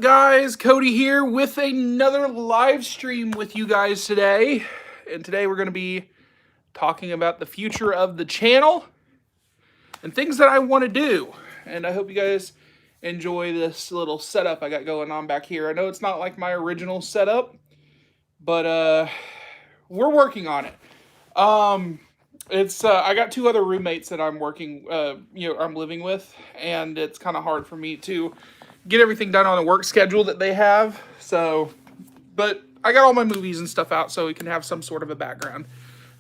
Guys, Cody here with another live stream with you guys today. And today we're going to be talking about the future of the channel and things that I want to do. And I hope you guys enjoy this little setup I got going on back here. I know it's not like my original setup, but we're working on it. It's I got two other roommates that I'm working I'm living with, and it's kind of hard for me to get everything done on the work schedule that they have. So, but I got all my movies and stuff out so we can have some sort of a background,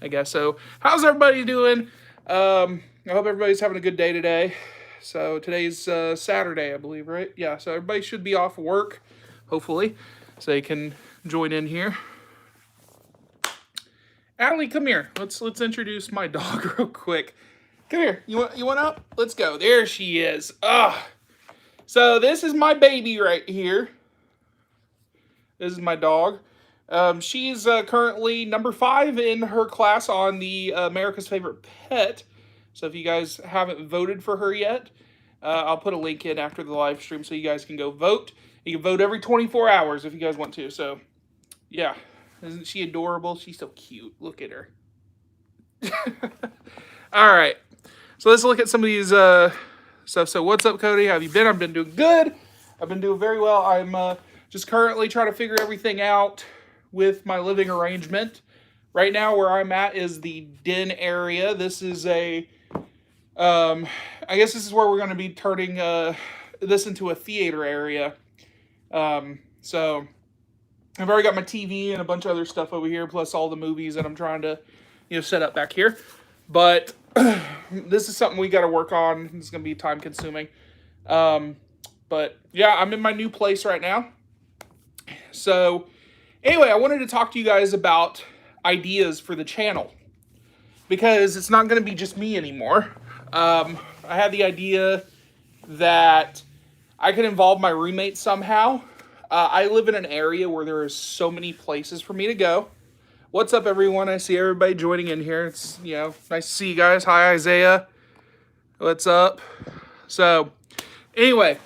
I guess. So, how's everybody doing? I hope everybody's having a good day today. So, today's Saturday, I believe, right? Yeah, so everybody should be off work, hopefully, so they can join in here. Allie, come here. Let's introduce my dog real quick. Come here. You want up? Let's go. There she is. So this is my baby right here. This is my dog. She's currently number 5 in her class on the America's Favorite Pet. So if you guys haven't voted for her yet, I'll put a link in after the live stream so you guys can go vote. You can vote every 24 hours if you guys want to. So, yeah. Isn't she adorable? She's so cute. Look at her. All right. So let's look at some of these stuff. So what's up, Cody? How have you been? I've been doing good. I've been doing very well. I'm just currently trying to figure everything out with my living arrangement. Right now, where I'm at is the den area. This is I guess this is where we're going to be turning this into a theater area. So I've already got my TV and a bunch of other stuff over here, plus all the movies that I'm trying to, set up back here. But this is something we got to work on. It's going to be time consuming. But yeah, I'm in my new place right now. So anyway, I wanted to talk to you guys about ideas for the channel, because it's not going to be just me anymore. I had the idea that I could involve my roommates somehow. I live in an area where there is so many places for me to go. What's up, everyone? I see everybody joining in here. It's, nice to see you guys. Hi, Isaiah. What's up? So, anyway.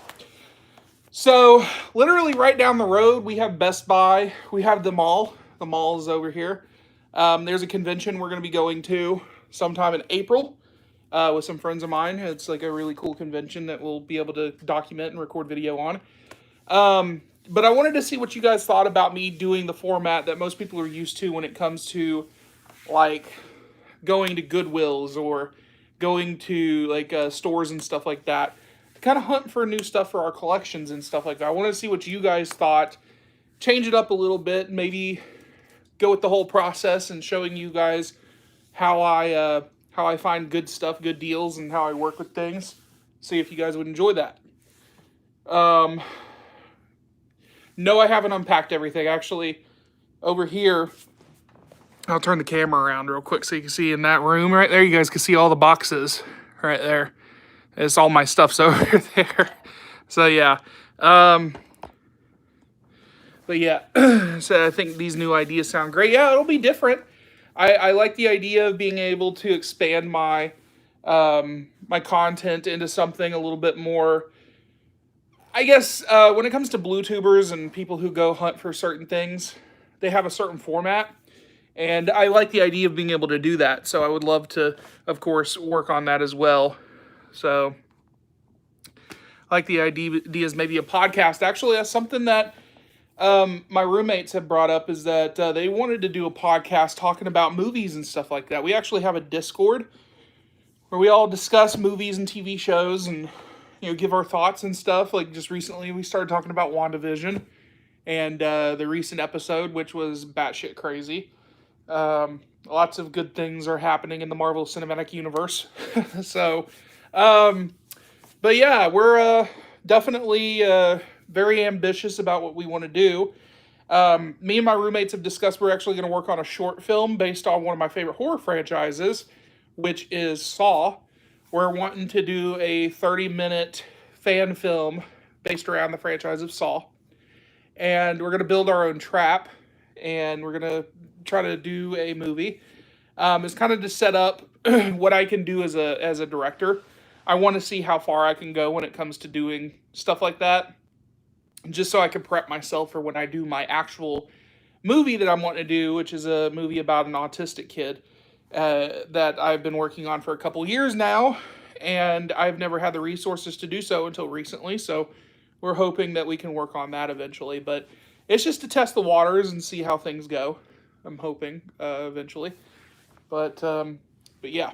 So, literally right down the road, we have Best Buy. We have the mall. The mall is over here. There's a convention we're going to be going to sometime in April with some friends of mine. It's like a really cool convention that we'll be able to document and record video on. But I wanted to see what you guys thought about me doing the format that most people are used to when it comes to, like, going to Goodwills or going to, like, stores and stuff like that. To kind of hunt for new stuff for our collections and stuff like that. I wanted to see what you guys thought. Change it up a little bit. Maybe go with the whole process and showing you guys how I find good stuff, good deals, and how I work with things. See if you guys would enjoy that. No, I haven't unpacked everything. Actually, over here, I'll turn the camera around real quick so you can see in that room right there. You guys can see all the boxes right there. It's all my stuff's over there. So, yeah. But, yeah. So, I think these new ideas sound great. Yeah, it'll be different. I like the idea of being able to expand my my content into something a little bit more. I guess when it comes to BlueTubers and people who go hunt for certain things, they have a certain format. And I like the idea of being able to do that. So I would love to, of course, work on that as well. So I like the ideas, maybe a podcast. Actually, that's something that my roommates have brought up, is that they wanted to do a podcast talking about movies and stuff like that. We actually have a Discord where we all discuss movies and TV shows and give our thoughts and stuff. Like, just recently we started talking about WandaVision and the recent episode, which was batshit crazy. Lots of good things are happening in the Marvel Cinematic Universe. So, but yeah, we're definitely very ambitious about what we want to do. Me and my roommates have discussed we're actually going to work on a short film based on one of my favorite horror franchises, which is Saw. We're wanting to do a 30-minute fan film based around the franchise of Saw. And we're going to build our own trap. And we're going to try to do a movie. It's kind of to set up what I can do as a director. I want to see how far I can go when it comes to doing stuff like that. just so I can prep myself for when I do my actual movie that I'm wanting to do, which is a movie about an autistic kid that I've been working on for a couple years now, and I've never had the resources to do so until recently. So we're hoping that we can work on that eventually. But it's just to test the waters and see how things go. I'm hoping eventually. But yeah.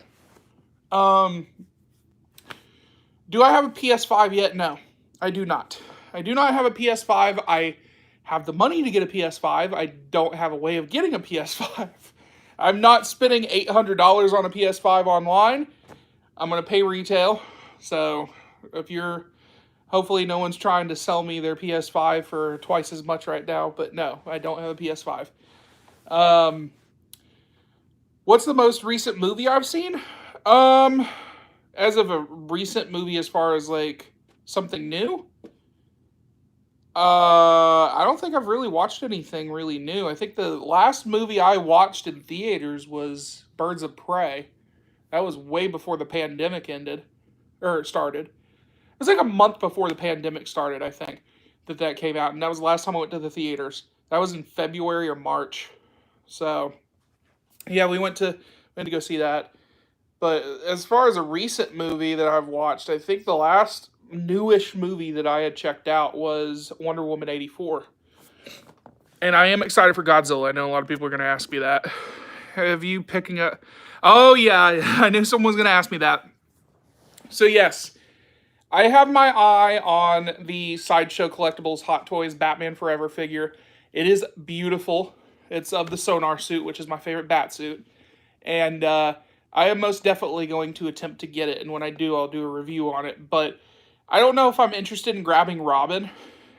Um, do I have a PS5 yet? No, I do not. I do not have a PS5. I have the money to get a PS5. I don't have a way of getting a PS5. I'm not spending $800 on a PS5 online. I'm going to pay retail. So if you're, hopefully no one's trying to sell me their PS5 for twice as much right now. But no, I don't have a PS5. What's the most recent movie I've seen? As of a recent movie, as far as like something new, I don't think I've really watched anything really new. I think the last movie I watched in theaters was Birds of Prey. That was way before the pandemic ended, or started. It was like a month before the pandemic started, I think, that came out, and that was the last time I went to the theaters. That was in February or March. So, yeah, we went to go see that. But as far as a recent movie that I've watched, I think the last newish movie that I had checked out was Wonder Woman 84. And I am excited for Godzilla. I know a lot of people are going to ask me that. Have you picking up? Oh, yeah, I knew someone was going to ask me that. So, yes, I have my eye on the Sideshow Collectibles Hot Toys Batman Forever figure. It is beautiful. It's of the Sonar suit, which is my favorite bat suit. And I am most definitely going to attempt to get it. And when I do, I'll do a review on it. But I don't know if I'm interested in grabbing Robin.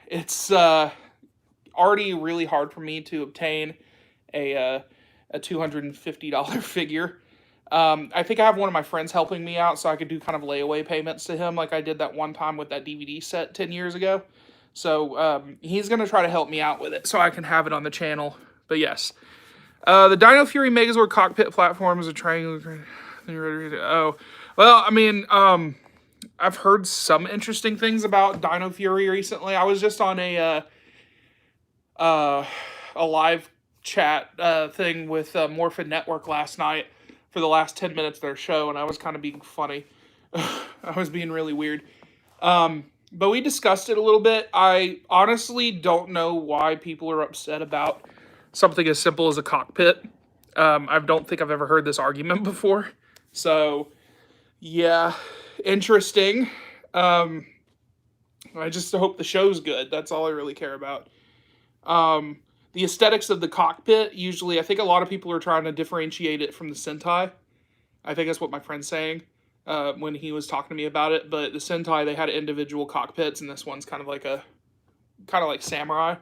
It's already really hard for me to obtain a $250 figure. I think I have one of my friends helping me out, so I could do kind of layaway payments to him like I did that one time with that DVD set 10 years ago. So he's going to try to help me out with it so I can have it on the channel. But yes. The Dino Fury Megazord cockpit platform is a triangle. Oh, well, I mean, I've heard some interesting things about Dino Fury recently. I was just on a live chat thing with Morphin Network last night for the last 10 minutes of their show, and I was kind of being funny. I was being really weird. But we discussed it a little bit. I honestly don't know why people are upset about something as simple as a cockpit. I don't think I've ever heard this argument before. So, yeah, interesting. I just hope the show's good. That's all I really care about. The aesthetics of the cockpit, usually, I think a lot of people are trying to differentiate it from the Sentai. I think that's what my friend's saying when he was talking to me about it. But the Sentai, they had individual cockpits, and this one's kind of like Samurai.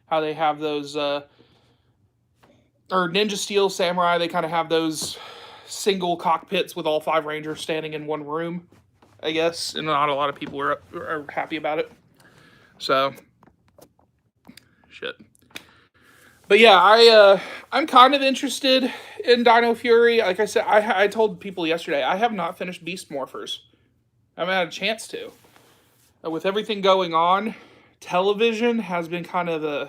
How they have those, or Ninja Steel Samurai, they kind of have those single cockpits with all 5 Rangers standing in one room, I guess. And not a lot of people are happy about it. So, shit. But yeah, I'm kind of interested in Dino Fury. Like I said, I told people yesterday, I have not finished Beast Morphers. I haven't had a chance to. With everything going on, television has been kind of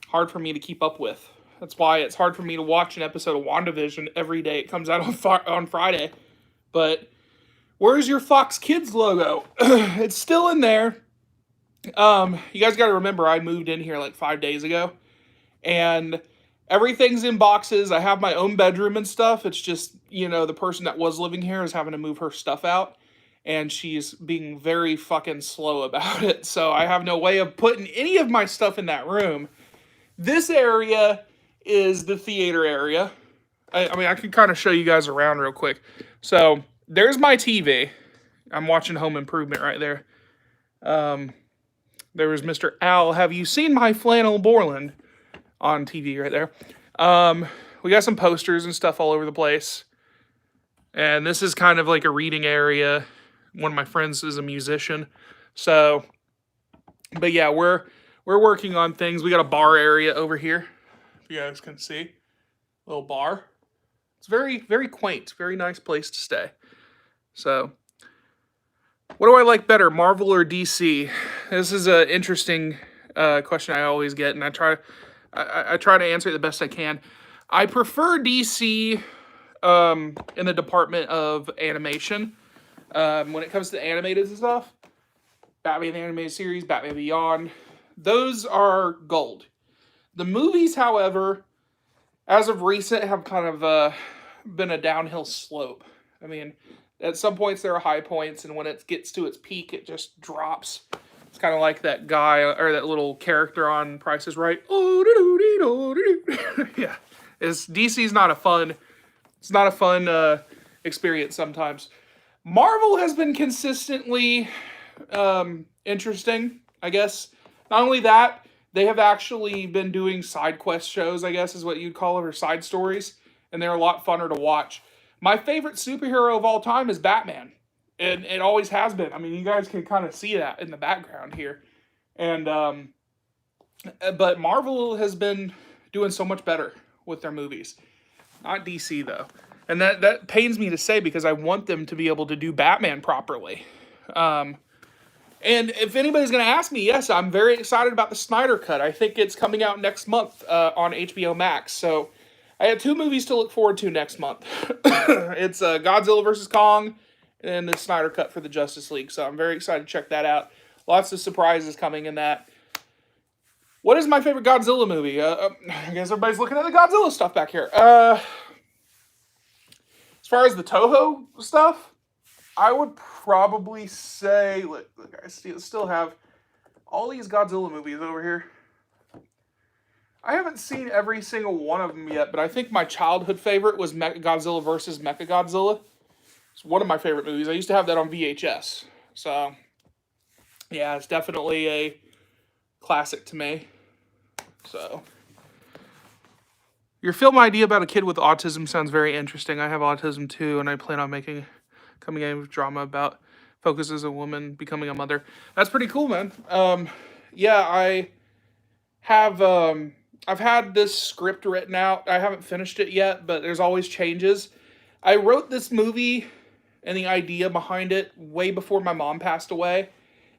hard for me to keep up with. That's why it's hard for me to watch an episode of WandaVision every day. It comes out on Friday. But where's your Fox Kids logo? It's still in there. You guys got to remember, I moved in here like 5 days ago. And everything's in boxes. I have my own bedroom and stuff. It's just, the person that was living here is having to move her stuff out. And she's being very fucking slow about it. So I have no way of putting any of my stuff in that room. This area is the theater area. I mean, I can kind of show you guys around real quick. So there's my TV. I'm watching Home Improvement right there. There was Mr. Al. Have you seen my flannel Borland? On TV right there. We got some posters and stuff all over the place. And this is kind of like a reading area. One of my friends is a musician. So, but yeah, we're working on things. We got a bar area over here. If you guys can see. Little bar. It's very, very quaint. Very nice place to stay. So, What do I like better, Marvel or DC? This is an interesting question I always get, and I try to answer it the best I can. I prefer DC in the department of animation. When it comes to animated stuff, Batman the Animated Series, Batman Beyond, those are gold. The movies, however, as of recent, have kind of been a downhill slope. I mean, at some points there are high points, and when it gets to its peak, it just drops. It's kind of like that guy or that little character on Price is Right. Yeah, DC's not a fun. It's not a fun experience sometimes. Marvel has been consistently interesting, I guess. Not only that, they have actually been doing side quest shows, I guess is what you'd call it, or side stories, and they're a lot funner to watch. My favorite superhero of all time is Batman, and it always has been. I mean, you guys can kind of see that in the background here, and but Marvel has been doing so much better with their movies. Not DC though, and that pains me to say because I want them to be able to do Batman properly. And if anybody's going to ask me, yes, I'm very excited about the Snyder Cut. I think it's coming out next month on HBO Max. So I have two movies to look forward to next month. It's Godzilla vs. Kong and the Snyder Cut for the Justice League. So I'm very excited to check that out. Lots of surprises coming in that. What is my favorite Godzilla movie? I guess everybody's looking at the Godzilla stuff back here. As far as the Toho stuff, I would probably say, look, I still have all these Godzilla movies over here. I haven't seen every single one of them yet, but I think my childhood favorite was Godzilla vs. Mechagodzilla. It's one of my favorite movies. I used to have that on VHS. So, yeah, it's definitely a classic to me. So, your film idea about a kid with autism sounds very interesting. I have autism too, and I plan on making coming in with drama about focuses a woman becoming a mother. That's pretty cool, man. Yeah, I have I've had this script written out. I haven't finished it yet, but there's always changes. I wrote this movie and the idea behind it way before my mom passed away,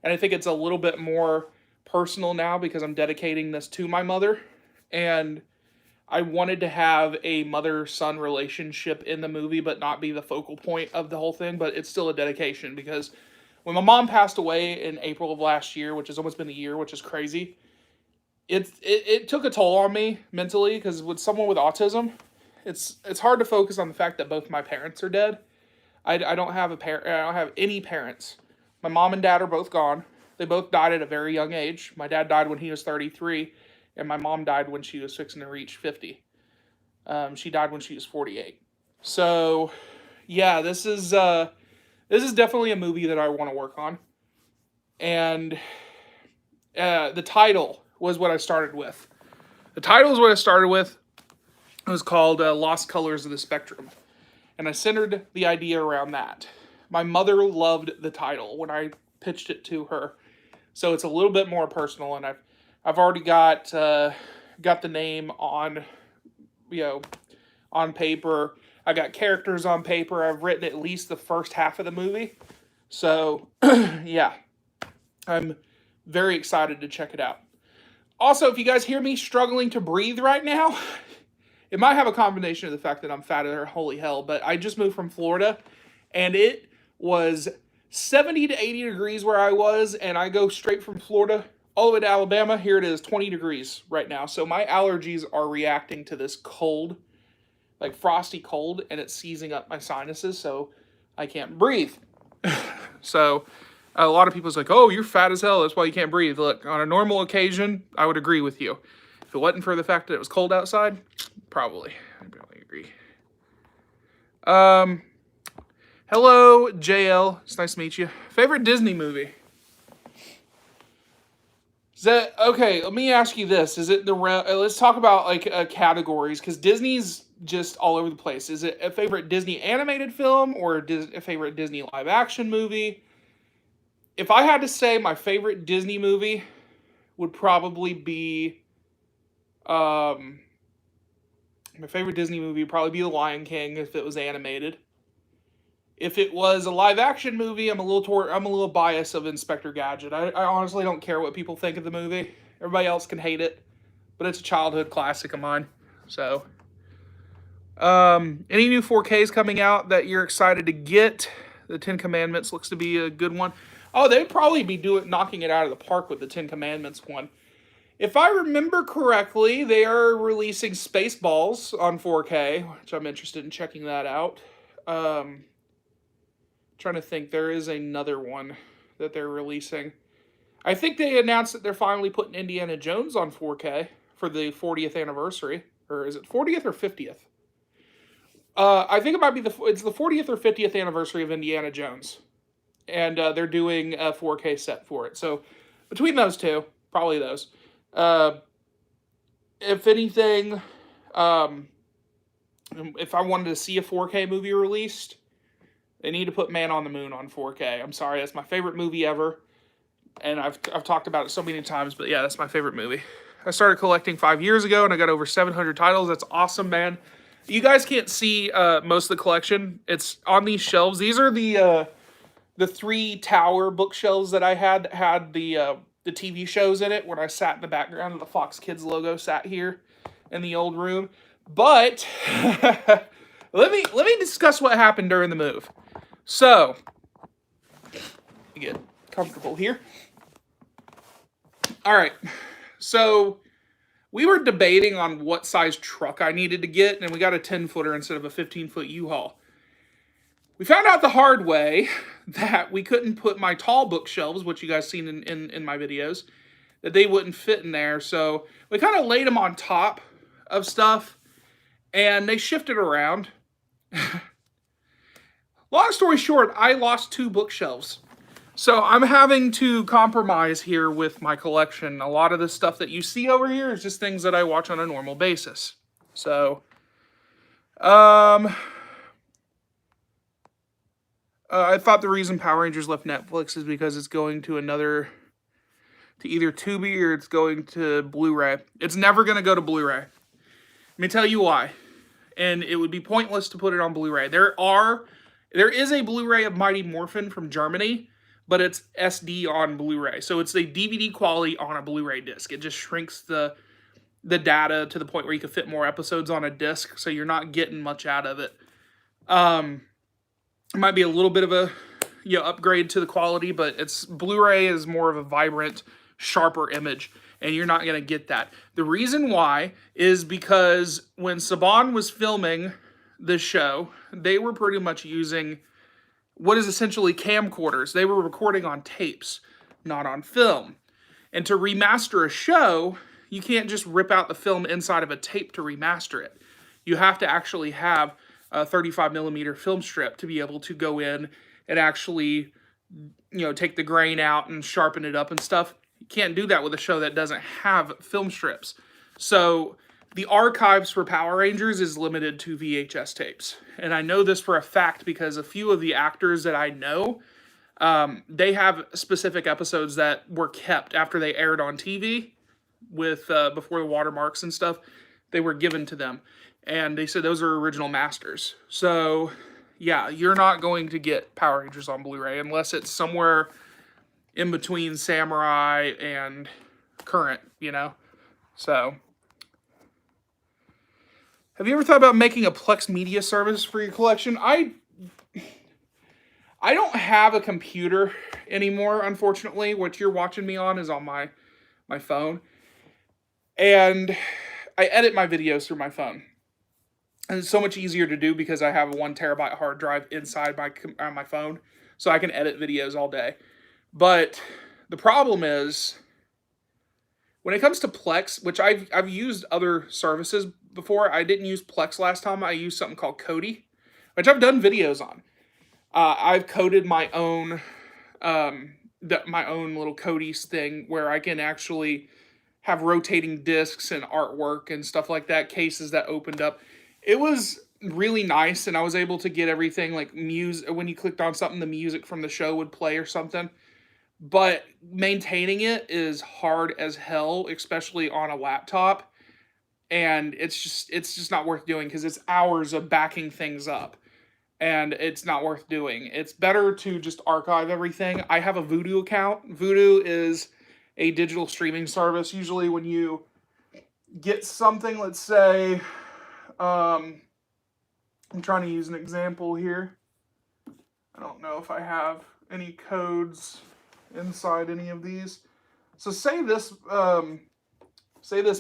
and I think it's a little bit more personal now because I'm dedicating this to my mother, and I wanted to have a mother-son relationship in the movie, but not be the focal point of the whole thing. But it's still a dedication because when my mom passed away in April of last year, which has almost been a year, which is crazy, it took a toll on me mentally because with someone with autism, it's hard to focus on the fact that both my parents are dead. I don't have a parent. I don't have any parents. My mom and dad are both gone. They both died at a very young age. My dad died when he was 33. And my mom died when she was fixing to reach 50. She died when she was 48. So, yeah, this is definitely a movie that I want to work on. And the title was what I started with. The title is what I started with. It was called Lost Colors of the Spectrum. And I centered the idea around that. My mother loved the title when I pitched it to her. So it's a little bit more personal, and I've already got the name on, on paper. I got characters on paper. I've written at least the first half of the movie. So, yeah, I'm very excited to check it out. Also, if you guys hear me struggling to breathe right now, it might have a combination of the fact that I'm fat as holy hell, but I just moved from Florida, and it was 70 to 80 degrees where I was, and I go straight from Florida all the way to Alabama. Here it is 20 degrees right now. So my allergies are reacting to this cold, like frosty cold, and it's seizing up my sinuses, so I can't breathe. So a lot of people's like, oh, you're fat as hell, that's why you can't breathe. Look, on a normal occasion, I would agree with you. If it wasn't for the fact that it was cold outside, probably. I probably agree. Hello, JL. It's nice to meet you. Favorite Disney movie? Is that okay? Let me ask you this: is it let's talk about like categories because Disney's just all over the place. Is it a favorite Disney animated film or a favorite Disney live action movie? If I had to say, my favorite Disney movie would probably be my favorite Disney movie would probably be The Lion King if it was animated. If it was a live action movie, I'm a little biased of Inspector Gadget. I honestly don't care what people think of the movie. Everybody else can hate it, but it's a childhood classic of mine. So, any new 4Ks coming out that you're excited to get? The Ten Commandments looks to be a good one. Oh, they'd probably be knocking it out of the park with the Ten Commandments one. If I remember correctly, they are releasing Spaceballs on 4K, which I'm interested in checking that out. Trying to think, there is another one that they're releasing. I think they announced that they're finally putting Indiana Jones on 4K for the 40th anniversary. Or is it 40th or 50th? I think it might be it's the 40th or 50th anniversary of Indiana Jones. And they're doing a 4K set for it. So between those two, probably those. If anything, if I wanted to see a 4K movie released, they need to put Man on the Moon on 4K. I'm sorry, that's my favorite movie ever. And I've talked about it so many times, but yeah, that's my favorite movie. I started collecting 5 years ago, and I got over 700 titles. That's awesome, man. You guys can't see most of the collection. It's on these shelves. These are the 3 tower bookshelves that I had that had the TV shows in it, when I sat in the background of the Fox Kids logo, sat here in the old room. But let me discuss what happened during the move. So, get comfortable here. All right. So, we were debating on what size truck I needed to get, and we got a 10-footer instead of a 15-foot U-Haul. We found out the hard way that we couldn't put my tall bookshelves, which you guys seen in my videos, that they wouldn't fit in there. So we kind of laid them on top of stuff, and they shifted around. Long story short, I lost 2 bookshelves. So I'm having to compromise here with my collection. A lot of the stuff that you see over here is just things that I watch on a normal basis. So, I thought the reason Power Rangers left Netflix is because it's going to either Tubi or it's going to Blu-ray. It's never going to go to Blu-ray. Let me tell you why. And it would be pointless to put it on Blu-ray. There is a Blu-ray of Mighty Morphin from Germany, but it's SD on Blu-ray. So it's a DVD quality on a Blu-ray disc. It just shrinks the data to the point where you can fit more episodes on a disc, so you're not getting much out of it. It might be a little bit of a upgrade to the quality, but Blu-ray is more of a vibrant, sharper image, and you're not going to get that. The reason why is because when Saban was filming this show, they were pretty much using what is essentially camcorders. They were recording on tapes, not on film. And to remaster a show, you can't just rip out the film inside of a tape to remaster it. You have to actually have a 35mm film strip to be able to go in and actually, take the grain out and sharpen it up and stuff. You can't do that with a show that doesn't have film strips. So the archives for Power Rangers is limited to VHS tapes. And I know this for a fact because a few of the actors that I know, they have specific episodes that were kept after they aired on TV with before the watermarks and stuff. They were given to them. And they said those are original masters. So, yeah, you're not going to get Power Rangers on Blu-ray unless it's somewhere in between Samurai and current, So, have you ever thought about making a Plex Media service for your collection? I don't have a computer anymore, unfortunately. What you're watching me on is on my phone. And I edit my videos through my phone. And it's so much easier to do because I have a 1 terabyte hard drive inside my phone. So I can edit videos all day. But the problem is, when it comes to Plex, which I've used other services before. I didn't use Plex last time. I used something called Kodi, which I've done videos on. I've coded my own little Kodi's thing where I can actually have rotating discs and artwork and stuff like that, cases that opened up. It was really nice, and I was able to get everything like music. When you clicked on something, the music from the show would play or something. But maintaining it is hard as hell, especially on a laptop. And it's just not worth doing because it's hours of backing things up. and it's not worth doing. It's better to just archive everything. I have a Vudu account. Vudu is a digital streaming service. Usually when you get something, let's say, I'm trying to use an example here. I don't know if I have any codes inside any of these. So say this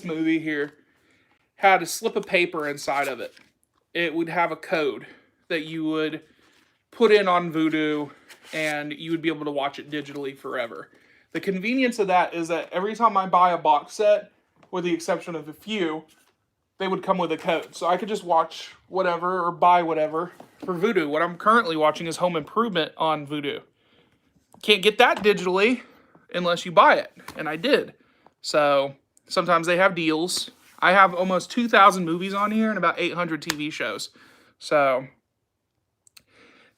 movie here had a slip of paper inside of it. It would have a code that you would put in on Vudu, and you would be able to watch it digitally forever. The convenience of that is that every time I buy a box set, with the exception of a few, they would come with a code. So I could just watch whatever or buy whatever for Vudu. What I'm currently watching is Home Improvement on Vudu. Can't get that digitally unless you buy it, and I did. So sometimes they have deals. I have almost 2,000 movies on here and about 800 TV shows. So,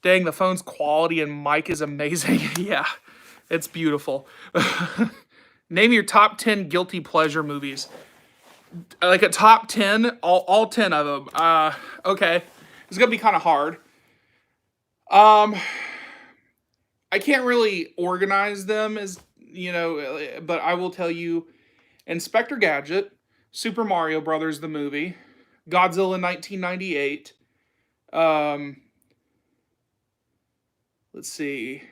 dang, the phone's quality and mic is amazing. Yeah, it's beautiful. Name your top 10 guilty pleasure movies. Like a top 10, all 10 of them. Okay, it's gonna be kind of hard. I can't really organize them as, but I will tell you Inspector Gadget, Super Mario Brothers the movie, Godzilla 1998. Let's see.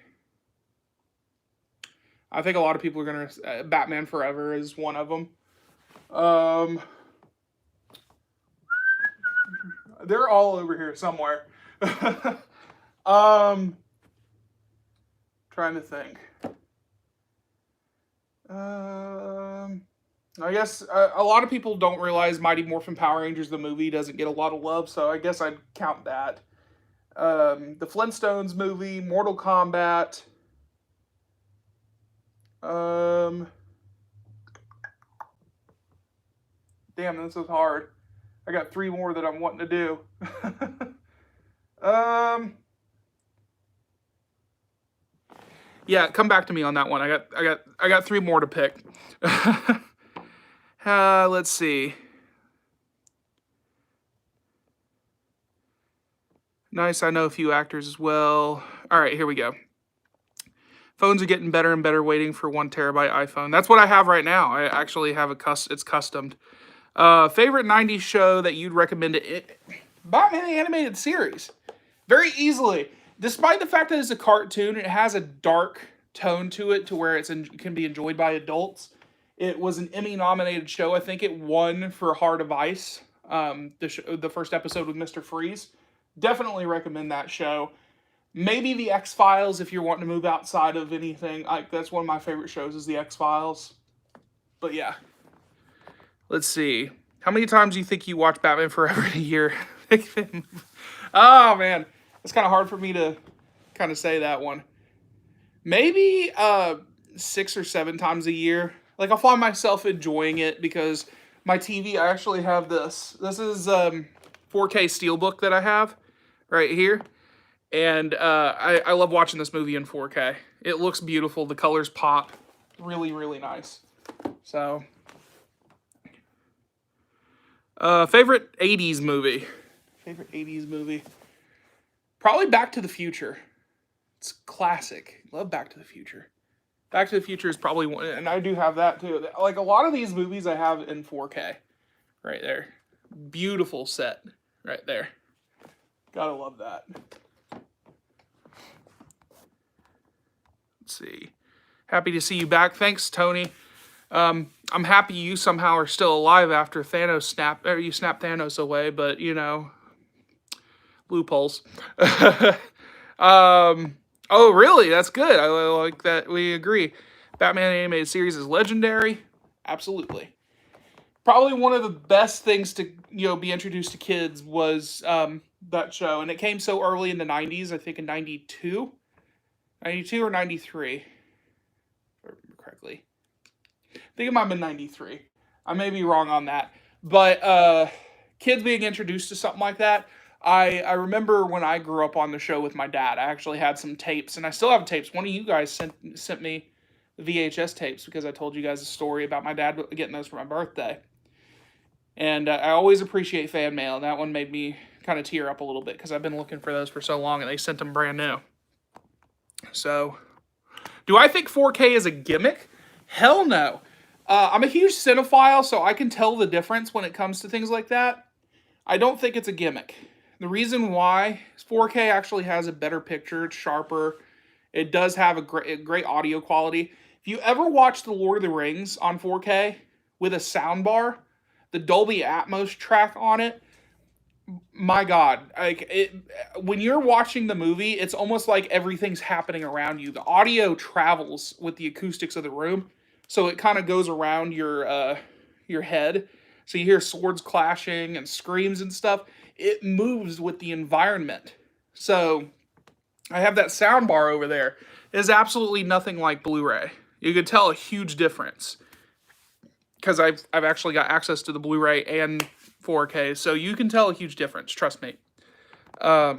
I think a lot of people are gonna Batman Forever is one of them. They're all over here somewhere. Trying to think. I guess a lot of people don't realize Mighty Morphin Power Rangers the movie doesn't get a lot of love, so I guess I'd count that. The Flintstones movie, Mortal Kombat. Damn, this is hard. I got 3 more that I'm wanting to do. Yeah, come back to me on that one. I got 3 more to pick. Let's see. Nice, I know a few actors as well. All right, here we go. Phones are getting better and better, waiting for 1 terabyte iPhone. That's what I have right now. I actually have it's customed. Favorite 90s show that you'd recommend it? Batman the Animated Series. Very easily. Despite the fact that it's a cartoon, it has a dark tone to it to where it can be enjoyed by adults. It was an Emmy-nominated show. I think it won for Heart of Ice, the first episode with Mr. Freeze. Definitely recommend that show. Maybe The X-Files if you're wanting to move outside of anything. That's one of my favorite shows is The X-Files. But yeah. Let's see. How many times do you think you watch Batman Forever in a year? Oh, man. It's kind of hard for me to kind of say that one. Maybe 6 or 7 times a year. Like, I'll find myself enjoying it because my TV, I actually have this. This is 4K Steelbook that I have right here. And I love watching this movie in 4K. It looks beautiful. The colors pop. Really, really nice. So, favorite 80s movie? Favorite 80s movie? Probably Back to the Future. It's classic. Love Back to the Future. Back to the Future is probably one, and I do have that too. Like a lot of these movies I have in 4K. Right there. Beautiful set. Right there. Gotta love that. Let's see. Happy to see you back. Thanks, Tony. I'm happy you somehow are still alive after Thanos you snapped Thanos away, but loopholes. Oh, really? That's good. I like that we agree. Batman animated series is legendary. Absolutely. Probably one of the best things to be introduced to kids was that show, and it came so early in the 90s. I think in 92 or 93, if I remember correctly. I think it might have been 93. I may be wrong on that, but kids being introduced to something like that. I remember when I grew up on the show with my dad, I actually had some tapes, and I still have tapes. One of you guys sent me the VHS tapes because I told you guys a story about my dad getting those for my birthday. And I always appreciate fan mail, and that one made me kind of tear up a little bit because I've been looking for those for so long and they sent them brand new. So, do I think 4K is a gimmick? Hell no. I'm a huge cinephile, so I can tell the difference when it comes to things like that. I don't think it's a gimmick. The reason why is 4K actually has a better picture. It's sharper. It does have a great audio quality. If you ever watch The Lord of the Rings on 4K with a soundbar, the Dolby Atmos track on it, my God, when you're watching the movie, it's almost like everything's happening around you. The audio travels with the acoustics of the room, so it kind of goes around your head. So you hear swords clashing and screams and stuff. It moves with the environment. So I have that sound bar over there. It is absolutely nothing like Blu-ray. You could tell a huge difference because I've actually got access to the Blu-ray and 4K, so you can tell a huge difference. Trust me. How's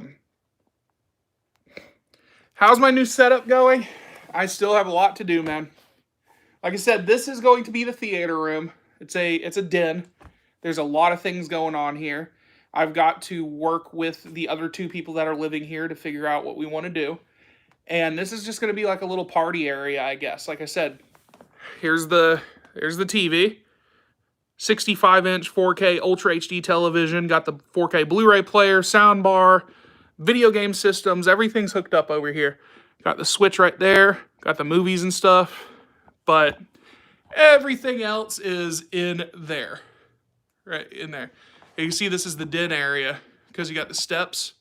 my new setup going? I still have a lot to do, man. Like I said, this is going to be the theater room. It's a den. There's a lot of things going on here. I've got to work with the other 2 people that are living here to figure out what we want to do. And this is just going to be like a little party area, I guess. Like I said, here's the TV. 65-inch 4K Ultra HD television. Got the 4K Blu-ray player, sound bar, video game systems. Everything's hooked up over here. Got the switch right there. Got the movies and stuff. But everything else is in there. Right in there. You can see this is the den area because you got the steps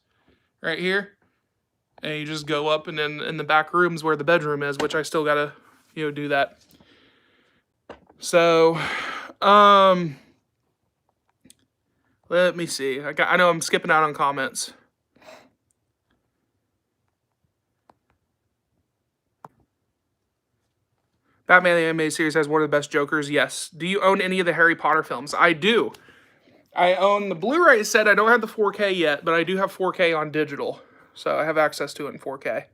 right here. And you just go up, and then in the back room's where the bedroom is, which I still gotta, do that. So, let me see. I know I'm skipping out on comments. Batman the Animated Series has one of the best Jokers. Yes. Do you own any of the Harry Potter films? I do. I own the Blu-ray set. I don't have the 4K yet, but I do have 4K on digital. So I have access to it in 4K.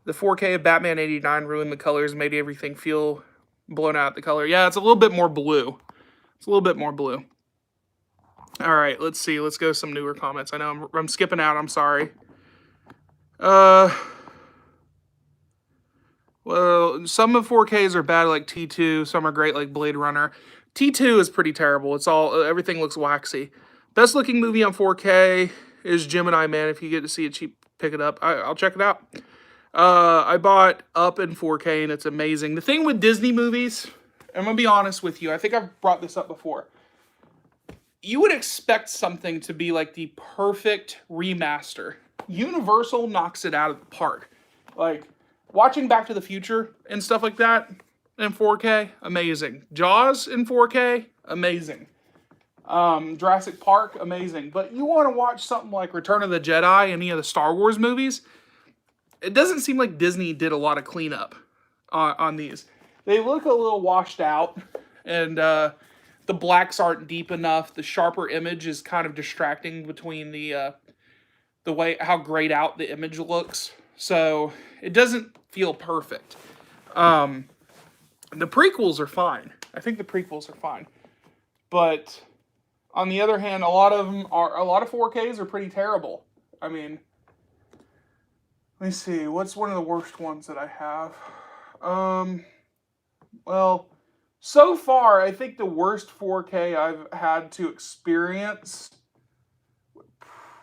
The 4K of Batman 89 ruined the colors, made everything feel blown out the color. Yeah, it's a little bit more blue. It's a little bit more blue. All right, let's see. Let's go some newer comments. I know I'm skipping out. I'm sorry. Well, some of 4Ks are bad, like T2. Some are great, like Blade Runner. T2 is pretty terrible. Everything looks waxy. Best looking movie on 4K is Gemini Man. If you get to see it cheap, pick it up. I'll check it out. I bought Up in 4K, and it's amazing. The thing with Disney movies, I'm going to be honest with you. I think I've brought this up before. You would expect something to be like the perfect remaster. Universal knocks it out of the park. Like, watching Back to the Future and stuff like that in 4K, amazing. Jaws in 4K, amazing. Jurassic Park, amazing. But you want to watch something like Return of the Jedi, any of the Star Wars movies, it doesn't seem like Disney did a lot of cleanup on these. They look a little washed out, and the blacks aren't deep enough. The sharper image is kind of distracting between the way how grayed out the image looks. So it doesn't feel perfect. The prequels are fine. I think the prequels are fine. But on the other hand, a lot of 4Ks are pretty terrible. I mean, let me see. What's one of the worst ones that I have? Well, so far, I think the worst 4K I've had to experience would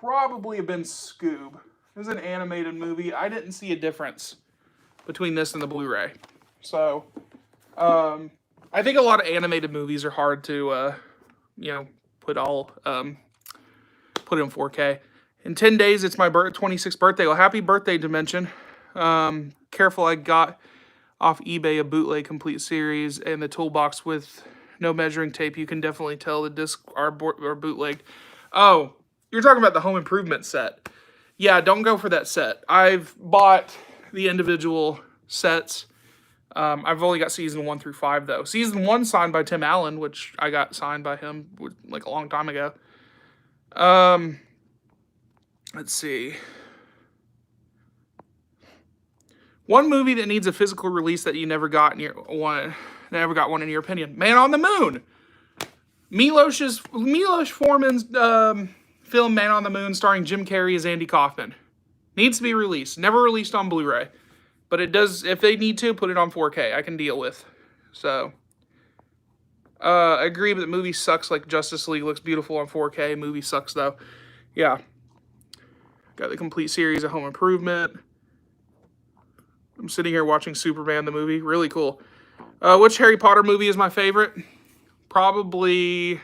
probably have been Scoob. It was an animated movie. I didn't see a difference between this and the Blu-ray. So, I think a lot of animated movies are hard to, put in 4K. In 10 days, it's my 26th birthday. Well, happy birthday, Dimension. Careful, I got off eBay a bootleg complete series and the toolbox with no measuring tape. You can definitely tell the discs are bootlegged. Oh, you're talking about the Home Improvement set. Yeah, don't go for that set. I've bought the individual sets. I've only got season 1 through 5, though. Season 1 signed by Tim Allen, which I got signed by him like a long time ago. Let's see. One movie that needs a physical release that you never got one in your opinion. Man on the Moon. Milos Forman's film Man on the Moon, starring Jim Carrey as Andy Kaufman, needs to be released. Never released on Blu-ray, but it does. If they need to put it on 4K, I can deal with. So, I agree, but the movie sucks. Like Justice League looks beautiful on 4K. Movie sucks though. Yeah, got the complete series of Home Improvement. I'm sitting here watching Superman the movie. Really cool. Which Harry Potter movie is my favorite? Probably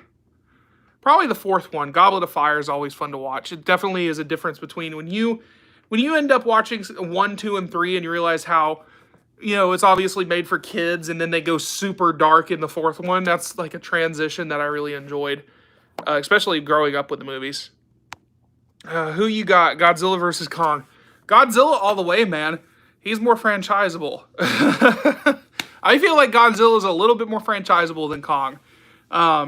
the fourth one. Goblet of Fire is always fun to watch. It definitely is a difference between when you end up watching 1, 2, and 3 and you realize how, it's obviously made for kids, and then they go super dark in the fourth one. That's like a transition that I really enjoyed, especially growing up with the movies. Who you got? Godzilla versus Kong. Godzilla all the way, man. He's more franchisable. I feel like Godzilla is a little bit more franchisable than Kong. I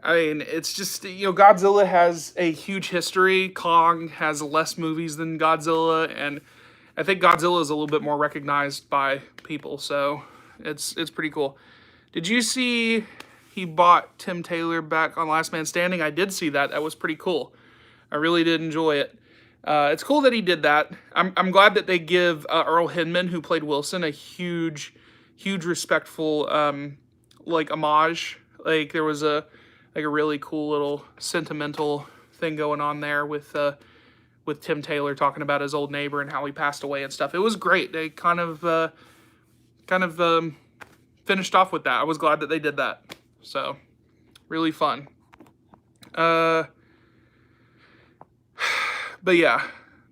mean, it's just, Godzilla has a huge history. Kong has less movies than Godzilla, and I think Godzilla is a little bit more recognized by people, so it's pretty cool. Did you see he bought Tim Taylor back on Last Man Standing? I did see that. That was pretty cool. I really did enjoy it. It's cool that he did that. I'm glad that they give Earl Hindman, who played Wilson, a huge respectful homage. Like there was a really cool little sentimental thing going on there with Tim Taylor talking about his old neighbor and how he passed away and stuff. It was great. They kind of finished off with that. I was glad that they did that. So really fun. But yeah,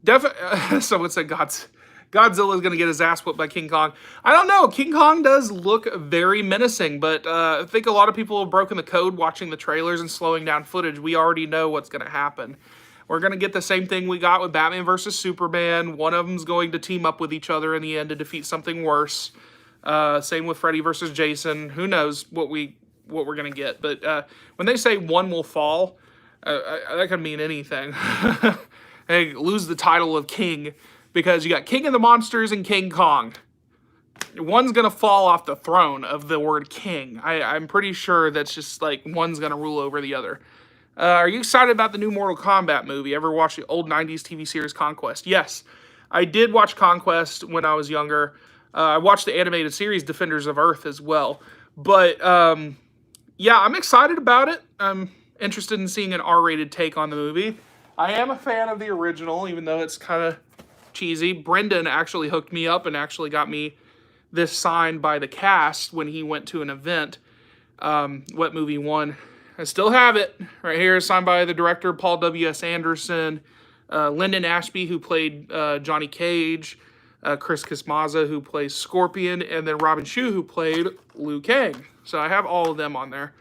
definitely. Someone said Godzilla is going to get his ass whooped by King Kong. I don't know. King Kong does look very menacing, but I think a lot of people have broken the code watching the trailers and slowing down footage. We already know what's going to happen. We're going to get the same thing we got with Batman versus Superman. One of them's going to team up with each other in the end to defeat something worse. Same with Freddy versus Jason. Who knows what we're going to get. But when they say one will fall, that could mean anything. They lose the title of king because you got King of the Monsters and King Kong. One's going to fall off the throne of the word king. I'm pretty sure that's just like one's going to rule over the other. Are you excited about the new Mortal Kombat movie? Ever watched the old 90s TV series Conquest? Yes, I did watch Conquest when I was younger. I watched the animated series Defenders of Earth as well. But yeah, I'm excited about it. I'm interested in seeing an R-rated take on the movie. I am a fan of the original, even though it's kind of cheesy. Brendan actually hooked me up and actually got me this signed by the cast when he went to an event. What movie won? I still have it right here, signed by the director Paul W.S. Anderson, Lyndon Ashby, who played Johnny Cage, Chris Kismaza, who plays Scorpion, and then Robin Shou, who played Liu Kang. So I have all of them on there.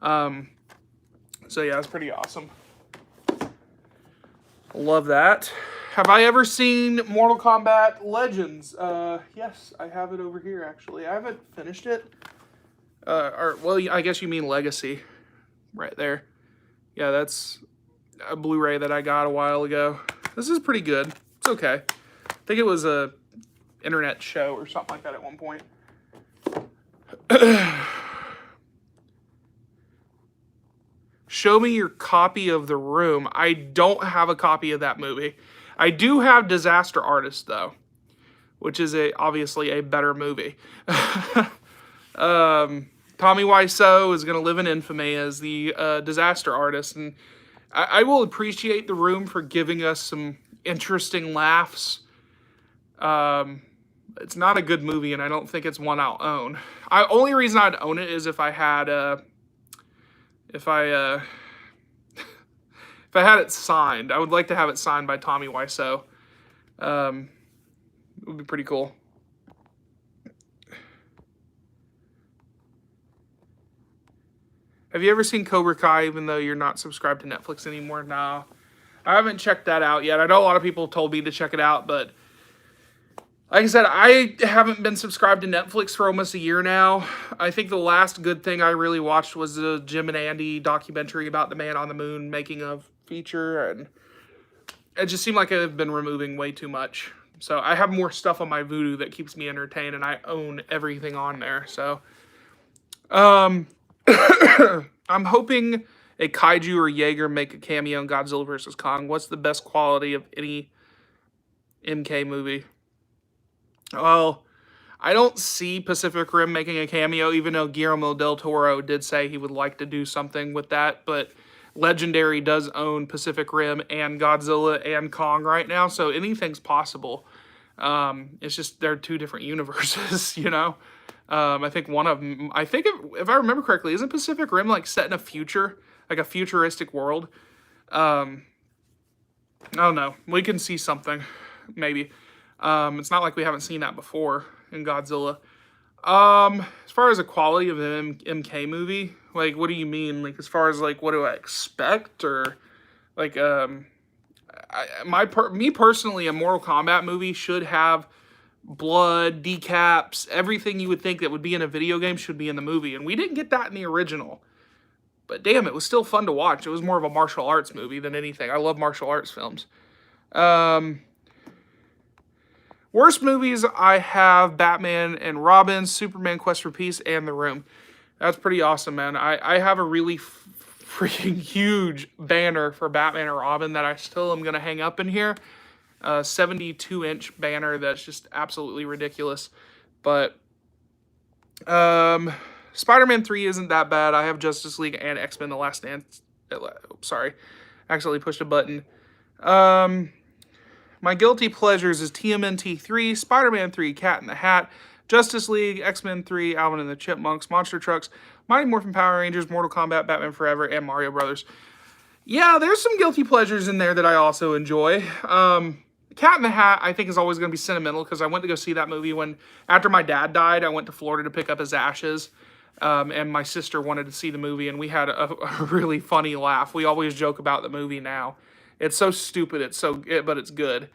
So yeah, it's pretty awesome. Love that. Have I ever seen Mortal Kombat Legends? Yes, I have it over here, actually. I haven't finished it. Well, I guess you mean Legacy. Right there. Yeah, that's a Blu-ray that I got a while ago. This is pretty good. It's okay. I think it was a internet show or something like that at one point. Show me your copy of The Room. I don't have a copy of that movie. I do have Disaster Artist, though, which is obviously a better movie. Tommy Wiseau is going to live in infamy as the disaster artist, and I will appreciate The Room for giving us some interesting laughs. It's not a good movie, and I don't think it's one I'll own. Only reason I'd own it is if I had if I had it signed. I would like to have it signed by Tommy Wiseau. It would be pretty cool. Have you ever seen Cobra Kai, even though you're not subscribed to Netflix anymore? No. I haven't checked that out yet. I know a lot of people told me to check it out, but like I said, I haven't been subscribed to Netflix for almost a year now. I think the last good thing I really watched was the Jim and Andy documentary about the Man on the Moon making a feature, and it just seemed like I've been removing way too much. So I have more stuff on my Vudu that keeps me entertained, and I own everything on there. So, I'm hoping a kaiju or Jaeger make a cameo in Godzilla vs. Kong. What's the best quality of any MK movie? Well, I don't see Pacific Rim making a cameo, even though Guillermo del Toro did say he would like to do something with that. But Legendary does own Pacific Rim and Godzilla and Kong right now, so anything's possible. It's just they're two different universes, you know? I think one of them, I think if I remember correctly, isn't Pacific Rim like set in a future, like a futuristic world? I don't know. We can see something, maybe. It's not like we haven't seen that before in Godzilla. As far as the quality of an MK movie, like, what do you mean? Like, as far as like, what do I expect, or like, me personally, a Mortal Kombat movie should have blood, decaps, everything you would think that would be in a video game should be in the movie, and we didn't get that in the original. But damn, it was still fun to watch. It was more of a martial arts movie than anything. I love martial arts films. Worst movies, I have Batman and Robin, Superman Quest for Peace, and The Room. That's pretty awesome, man. I have a really freaking huge banner for Batman and Robin that I still am going to hang up in here. 72-inch banner that's just absolutely ridiculous. But Spider-Man 3 isn't that bad. I have Justice League and X-Men The Last Stand. Sorry, accidentally pushed a button. My guilty pleasures is TMNT 3, Spider-Man 3, Cat in the Hat, Justice League, X-Men 3, Alvin and the Chipmunks, Monster Trucks, Mighty Morphin Power Rangers, Mortal Kombat, Batman Forever, and Mario Brothers. Yeah, there's some guilty pleasures in there that I also enjoy. Cat in the Hat, I think, is always going to be sentimental because I went to go see that movie after my dad died. I went to Florida to pick up his ashes, and my sister wanted to see the movie, and we had a really funny laugh. We always joke about the movie now. It's so stupid, but it's good.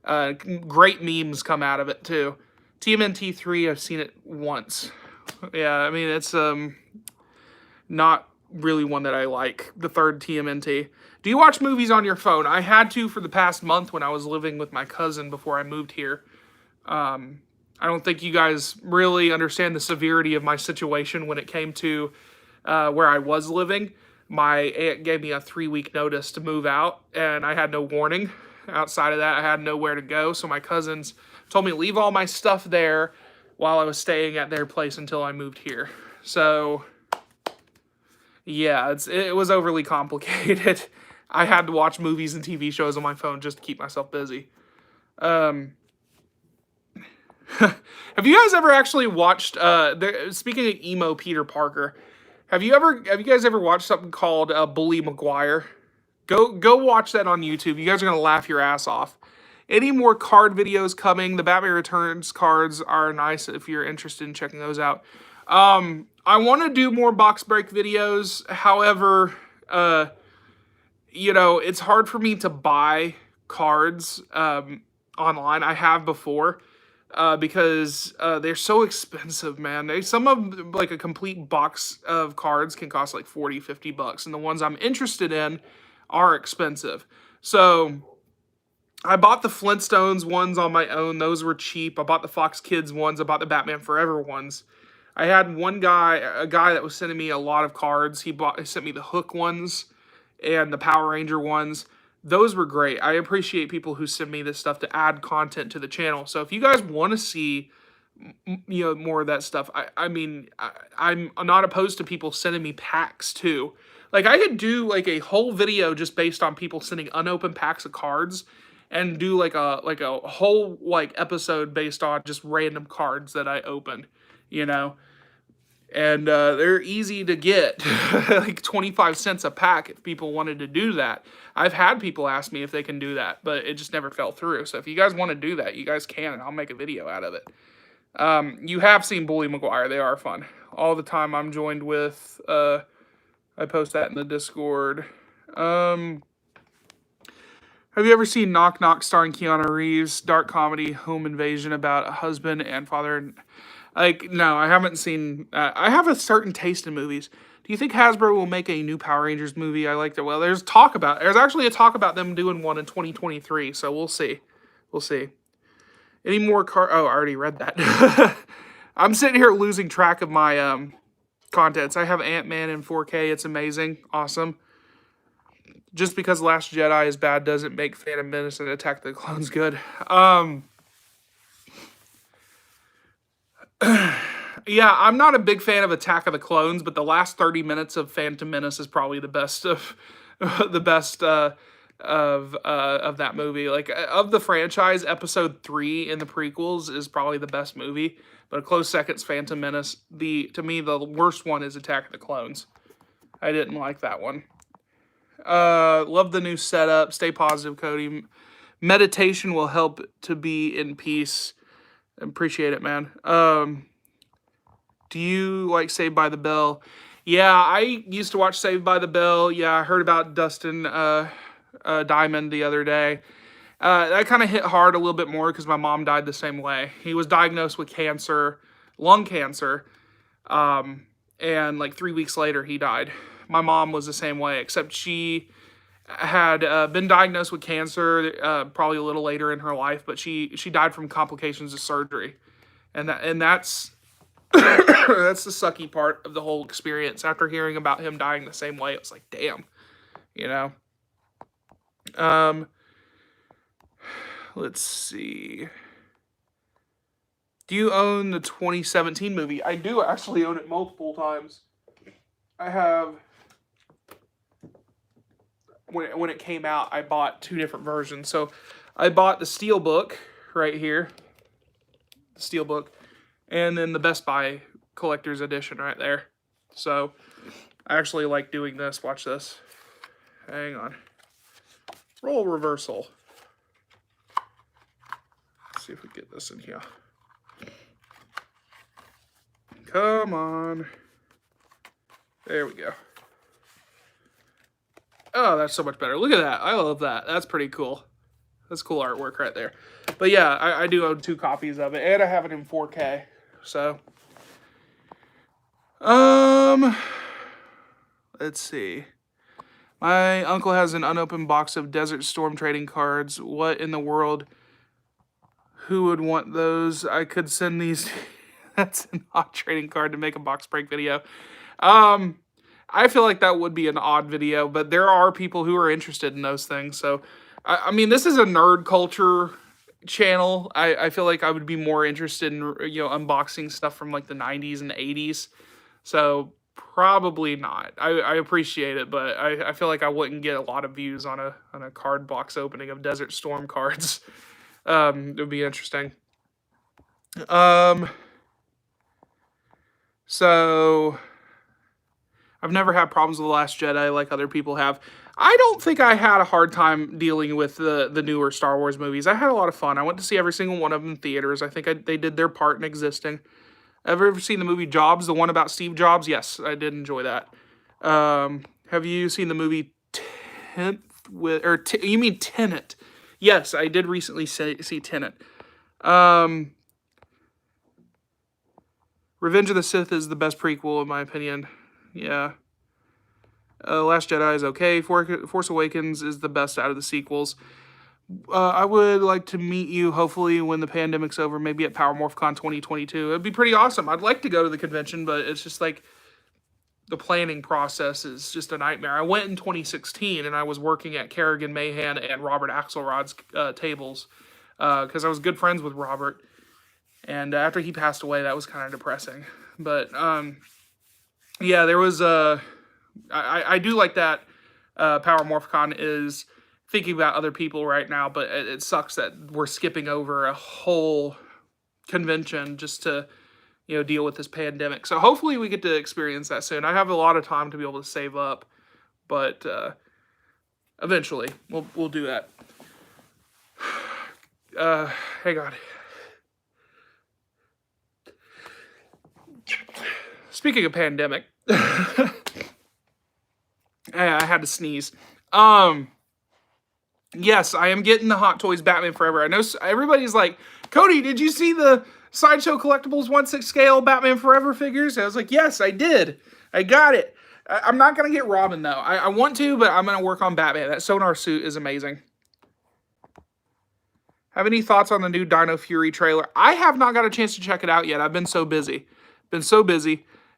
Great memes come out of it, too. TMNT 3, I've seen it once. Yeah, I mean, it's not really one that I like, the third TMNT. Do you watch movies on your phone? I had to for the past month when I was living with my cousin before I moved here. I don't think you guys really understand the severity of my situation when it came to where I was living. My aunt gave me a 3-week notice to move out, and I had no warning. Outside of that, I had nowhere to go, so my cousins told me to leave all my stuff there while I was staying at their place until I moved here. So, yeah, it was overly complicated. I had to watch movies and TV shows on my phone just to keep myself busy. Have you guys ever actually watched, speaking of emo Peter Parker, have you guys ever watched something called Bully Maguire? Go watch that on YouTube. You guys are going to laugh your ass off. Any more card videos coming? The Batman Returns cards are nice if you're interested in checking those out. I want to do more box break videos. However, you know, it's hard for me to buy cards online. I have before because they're so expensive, man. Some of, like, a complete box of cards can cost like 40, 50 bucks. And the ones I'm interested in are expensive. So I bought the Flintstones ones on my own. Those were cheap. I bought the Fox Kids ones. I bought the Batman Forever ones. I had a guy that was sending me a lot of cards. He sent me the Hook ones and the Power Ranger ones. Those were great. I appreciate people who send me this stuff to add content to the channel. So if you guys want to see, you know, more of that stuff, I'm not opposed to people sending me packs too. Like, I could do like a whole video just based on people sending unopened packs of cards, and do like a whole like episode based on just random cards that I opened, you know. And they're easy to get, like 25 cents a pack if people wanted to do that. I've had people ask me if they can do that, but it just never fell through. So if you guys want to do that, you guys can, and I'll make a video out of it. You have seen Bully Maguire. They are fun. All the time I'm joined with, I post that in the Discord. Have you ever seen Knock Knock starring Keanu Reeves? Dark comedy, home invasion about a husband and father. Like, no, I haven't seen... I have a certain taste in movies. Do you think Hasbro will make a new Power Rangers movie? I like that. Well, there's actually a talk about them doing one in 2023, so we'll see. We'll see. Any more Oh, I already read that. I'm sitting here losing track of my contents. I have Ant-Man in 4K. It's amazing. Awesome. Just because Last Jedi is bad doesn't make Phantom Menace and Attack of the Clones good. Yeah, I'm not a big fan of Attack of the Clones, but the last 30 minutes of Phantom Menace is probably the best of the best of that movie. Like, of the franchise, Episode 3 in the prequels is probably the best movie, but a close second's Phantom Menace. To me, the worst one is Attack of the Clones. I didn't like that one. Love the new setup. Stay positive, Cody. Meditation will help to be in peace. Appreciate it, man. Do you like Saved by the Bell? Yeah, I used to watch Saved by the Bell. Yeah, I heard about Dustin Diamond the other day. That kind of hit hard a little bit more because my mom died the same way. He was diagnosed with cancer, lung cancer, and like 3 weeks later he died. My mom was the same way, except she had been diagnosed with cancer probably a little later in her life, but she died from complications of surgery, and that's that's the sucky part of the whole experience. After hearing about him dying the same way, it was like, damn, you know. Let's see. Do you own the 2017 movie? I do actually own it multiple times. I have. When it came out, I bought 2 different versions. So I bought the Steelbook right here, the Steelbook, and then the Best Buy Collector's Edition right there. So I actually like doing this. Watch this. Hang on. Roll reversal. Let's see if we get this in here. Come on. There we go. Oh, that's so much better. Look at that. I love that. That's pretty cool. That's cool artwork right there. But yeah, I do own 2 copies of it, and I have it in 4K. So, let's see. My uncle has an unopened box of Desert Storm trading cards. What in the world? Who would want those? I could send these. That's an odd trading card to make a box break video. I feel like that would be an odd video, but there are people who are interested in those things. So, I mean, this is a nerd culture channel. I feel like I would be more interested in, unboxing stuff from like the 90s and 80s. So, probably not. I appreciate it, but I feel like I wouldn't get a lot of views on a card box opening of Desert Storm cards. It would be interesting. So I've never had problems with The Last Jedi like other people have. I don't think I had a hard time dealing with the newer Star Wars movies. I had a lot of fun. I went to see every single one of them in theaters. I think they did their part in existing. Ever seen the movie Jobs, the one about Steve Jobs? Yes, I did enjoy that. Have you seen the movie you mean Tenet? Yes, I did recently see Tenet. Revenge of the Sith is the best prequel, in my opinion. Yeah. Last Jedi is okay. Force Awakens is the best out of the sequels. I would like to meet you, hopefully, when the pandemic's over, maybe at Power MorphCon 2022. It'd be pretty awesome. I'd like to go to the convention, but it's just like the planning process is just a nightmare. I went in 2016, and I was working at Kerrigan Mahan and Robert Axelrod's tables because I was good friends with Robert. And after he passed away, that was kind of depressing. But, yeah, there was I do like that Power MorphCon is thinking about other people right now, but it sucks that we're skipping over a whole convention just to, deal with this pandemic. So hopefully we get to experience that soon. I have a lot of time to be able to save up, but eventually we'll do that. Hang on. Speaking of pandemic, I had to sneeze. Yes, I am getting the Hot Toys Batman Forever. I know everybody's like, Cody, did you see the Sideshow Collectibles 1/6 scale Batman Forever figures? I was like, yes, I did. I got it. I'm not going to get Robin, though. I want to, but I'm going to work on Batman. That Sonar suit is amazing. Have any thoughts on the new Dino Fury trailer? I have not got a chance to check it out yet. I've been so busy.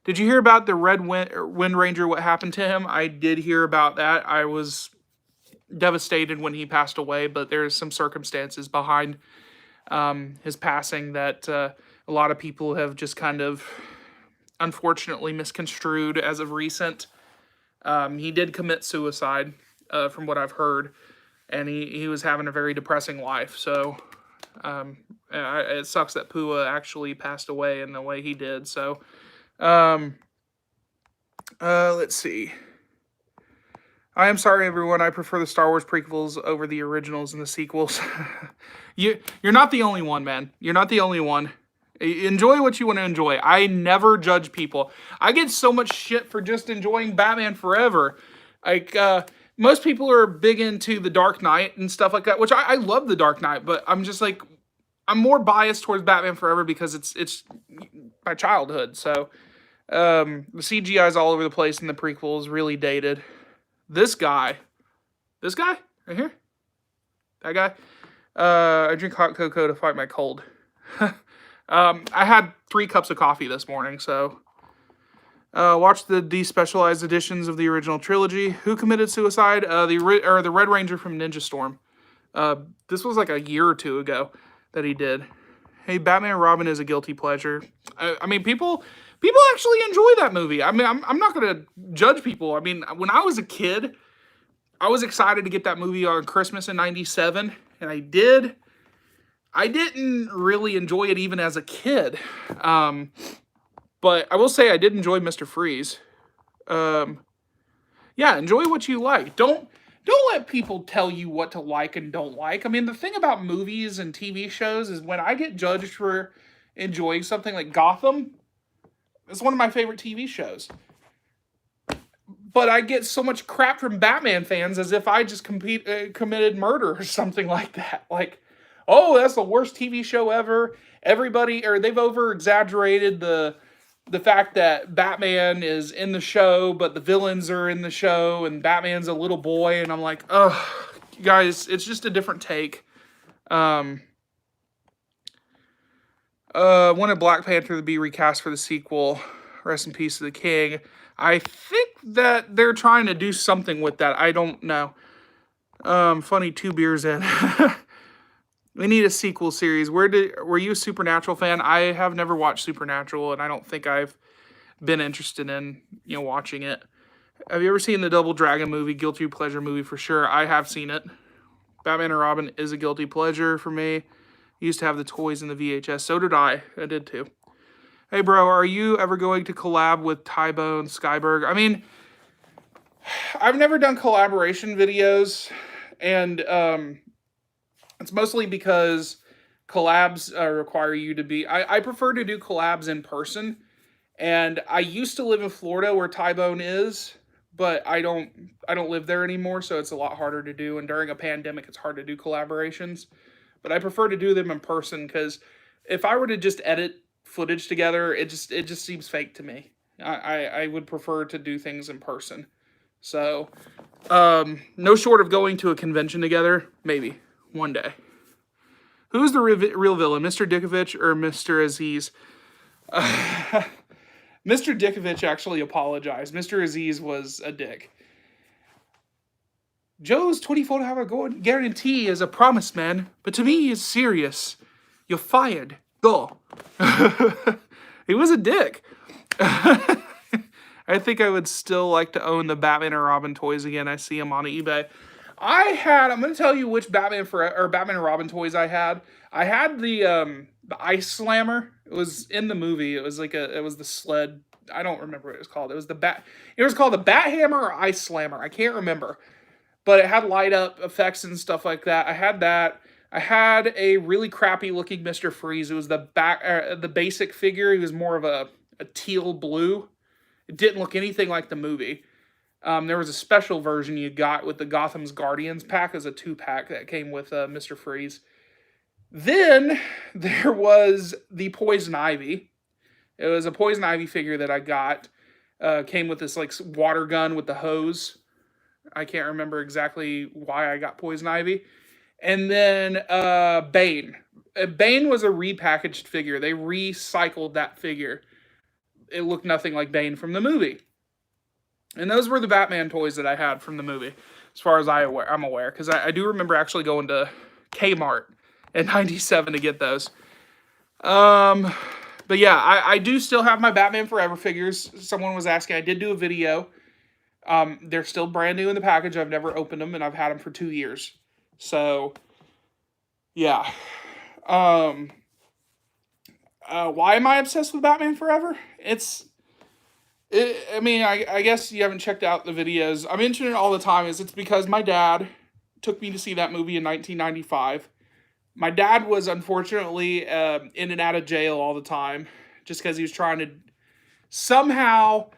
Did you hear about the Wind Ranger, what happened to him? I did hear about that. I was devastated when he passed away, but there's some circumstances behind his passing that a lot of people have just kind of unfortunately misconstrued as of recent. He did commit suicide, from what I've heard, and he was having a very depressing life. So it sucks that Pua actually passed away in the way he did. So let's see. I am sorry, everyone. I prefer the Star Wars prequels over the originals and the sequels. You're not the only one, man. You're not the only one. Enjoy what you want to enjoy. I never judge people. I get so much shit for just enjoying Batman Forever. Like, most people are big into The Dark Knight and stuff like that, which I love The Dark Knight, but I'm just like, I'm more biased towards Batman Forever because it's my childhood. So, the CGI is all over the place in the prequels, really dated. This guy right here, that guy. I drink hot cocoa to fight my cold. I had 3 cups of coffee this morning, so watch the despecialized editions of the original trilogy. Who committed suicide? The Red Ranger from Ninja Storm. This was like a year or 2 ago that he did. Hey, Batman and Robin is a guilty pleasure. I mean, people actually enjoy that movie. I mean, I'm not gonna judge people. I mean, when I was a kid, I was excited to get that movie on Christmas in '97, and I did. I didn't really enjoy it even as a kid, but I will say I did enjoy Mr. Freeze. Yeah, enjoy what you like. Don't let people tell you what to like and don't like. I mean, the thing about movies and TV shows is when I get judged for enjoying something like Gotham, it's one of my favorite TV shows. But I get so much crap from Batman fans as if I just committed murder or something like that. Like, oh, that's the worst TV show ever. They've over-exaggerated the fact that Batman is in the show, but the villains are in the show, and Batman's a little boy, and I'm like, ugh, guys, it's just a different take. Wanted Black Panther to be recast for the sequel. Rest in peace to the king. I think that they're trying to do something with that. I don't know. Funny, 2 beers in. We need a sequel series. Were you a Supernatural fan? I have never watched Supernatural, and I don't think I've been interested in watching it. Have you ever seen the Double Dragon movie? Guilty pleasure movie for sure. I have seen it. Batman and Robin is a guilty pleasure for me. Used to have the toys in the VHS. So did I. I did too. Hey, bro, are you ever going to collab with Tybone Skyberg? I mean, I've never done collaboration videos, and it's mostly because collabs require you to be... I prefer to do collabs in person, and I used to live in Florida where Tybone is, but I don't live there anymore, so it's a lot harder to do, and during a pandemic, it's hard to do collaborations. But I prefer to do them in person, because if I were to just edit footage together, it just seems fake to me. I would prefer to do things in person. So, no short of going to a convention together, maybe, one day. Who's the real villain, Mr. Dickovich or Mr. Aziz? Mr. Dickovich actually apologized. Mr. Aziz was a dick. Joe's 24-hour guarantee is a promise, man. But to me, it's serious. You're fired. Go. He was a dick. I think I would still like to own the Batman and Robin toys again. I see them on eBay. I'm going to tell you which Batman and Robin toys I had. I had the Ice Slammer. It was in the movie. It was the sled. I don't remember what it was called. It was called the Bat Hammer or Ice Slammer. I can't remember. But it had light up effects and stuff like that. I had that. I had a really crappy looking Mr. Freeze. It was the basic figure. He was more of a teal blue. It didn't look anything like the movie. There was a special version you got with the Gotham's Guardians pack as a 2-pack that came with Mr. Freeze. Then there was the Poison Ivy. It was a Poison Ivy figure that I got. Came with this like water gun with the hose. I can't remember exactly why I got Poison Ivy. And then Bane. Bane was a repackaged figure. They recycled that figure. it looked nothing like Bane from the movie. And those were the Batman toys that I had from the movie, as far as I'm aware. Because I do remember actually going to Kmart in '97 to get those. But yeah, I do still have my Batman Forever figures. Someone was asking. I did do a video. They're still brand new in the package. I've never opened them, and I've had them for 2 years. So, yeah. Why am I obsessed with Batman Forever? I guess you haven't checked out the videos. I mention it all the time. It's because my dad took me to see that movie in 1995. My dad was unfortunately in and out of jail all the time, just because he was trying to somehow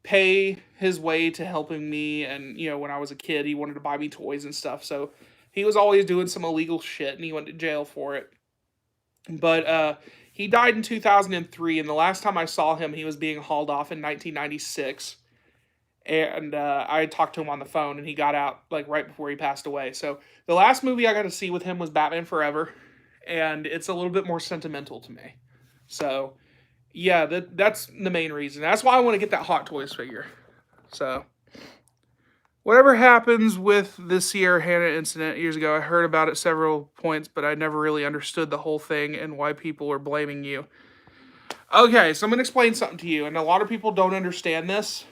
pay his way to helping me. And, when I was a kid, he wanted to buy me toys and stuff. So he was always doing some illegal shit, and he went to jail for it. But he died in 2003, and the last time I saw him, he was being hauled off in 1996. And I talked to him on the phone, and he got out like right before he passed away. So the last movie I got to see with him was Batman Forever, and it's a little bit more sentimental to me. So yeah, that's the main reason. That's why I want to get that Hot Toys figure. So whatever happens with the Sierra Hannah incident years ago, I heard about it several points, but I never really understood the whole thing and why people are blaming you. Okay, so I'm going to explain something to you, and a lot of people don't understand this.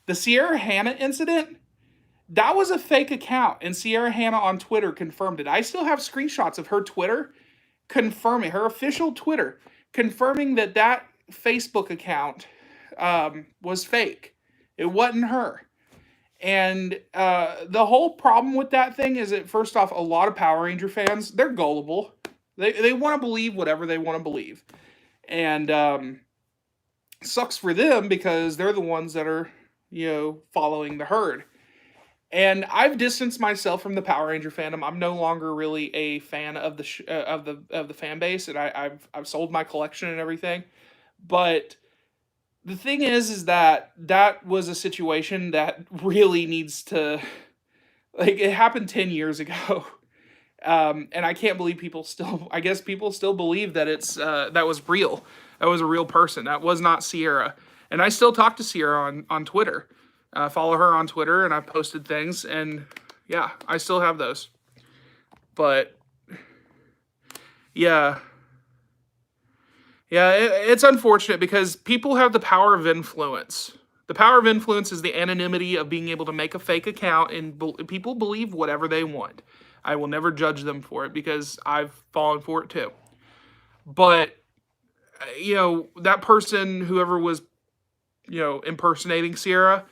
The Sierra Hannah incident, that was a fake account, and Sierra Hannah on Twitter confirmed it. I still have screenshots of her Twitter confirming, her official Twitter, confirming that Facebook account was fake. It wasn't her. And the whole problem with that thing is that, first off, a lot of Power Ranger fans, they're gullible. They want to believe whatever they want to believe. And sucks for them because they're the ones that are, following the herd. And I've distanced myself from the Power Ranger fandom. I'm no longer really a fan of the fan base, and I've sold my collection and everything. But the thing is that was a situation that really needs to, it happened 10 years ago. And I can't believe people still believe that that was real. That was a real person. That was not Sierra. And I still talk to Sierra on Twitter. Follow her on Twitter, and I've posted things, and yeah, I still have those. But yeah. Yeah, it's unfortunate because people have the power of influence. The power of influence is the anonymity of being able to make a fake account, and people believe whatever they want. I will never judge them for it because I've fallen for it too. But, that person, whoever was, impersonating Sierra,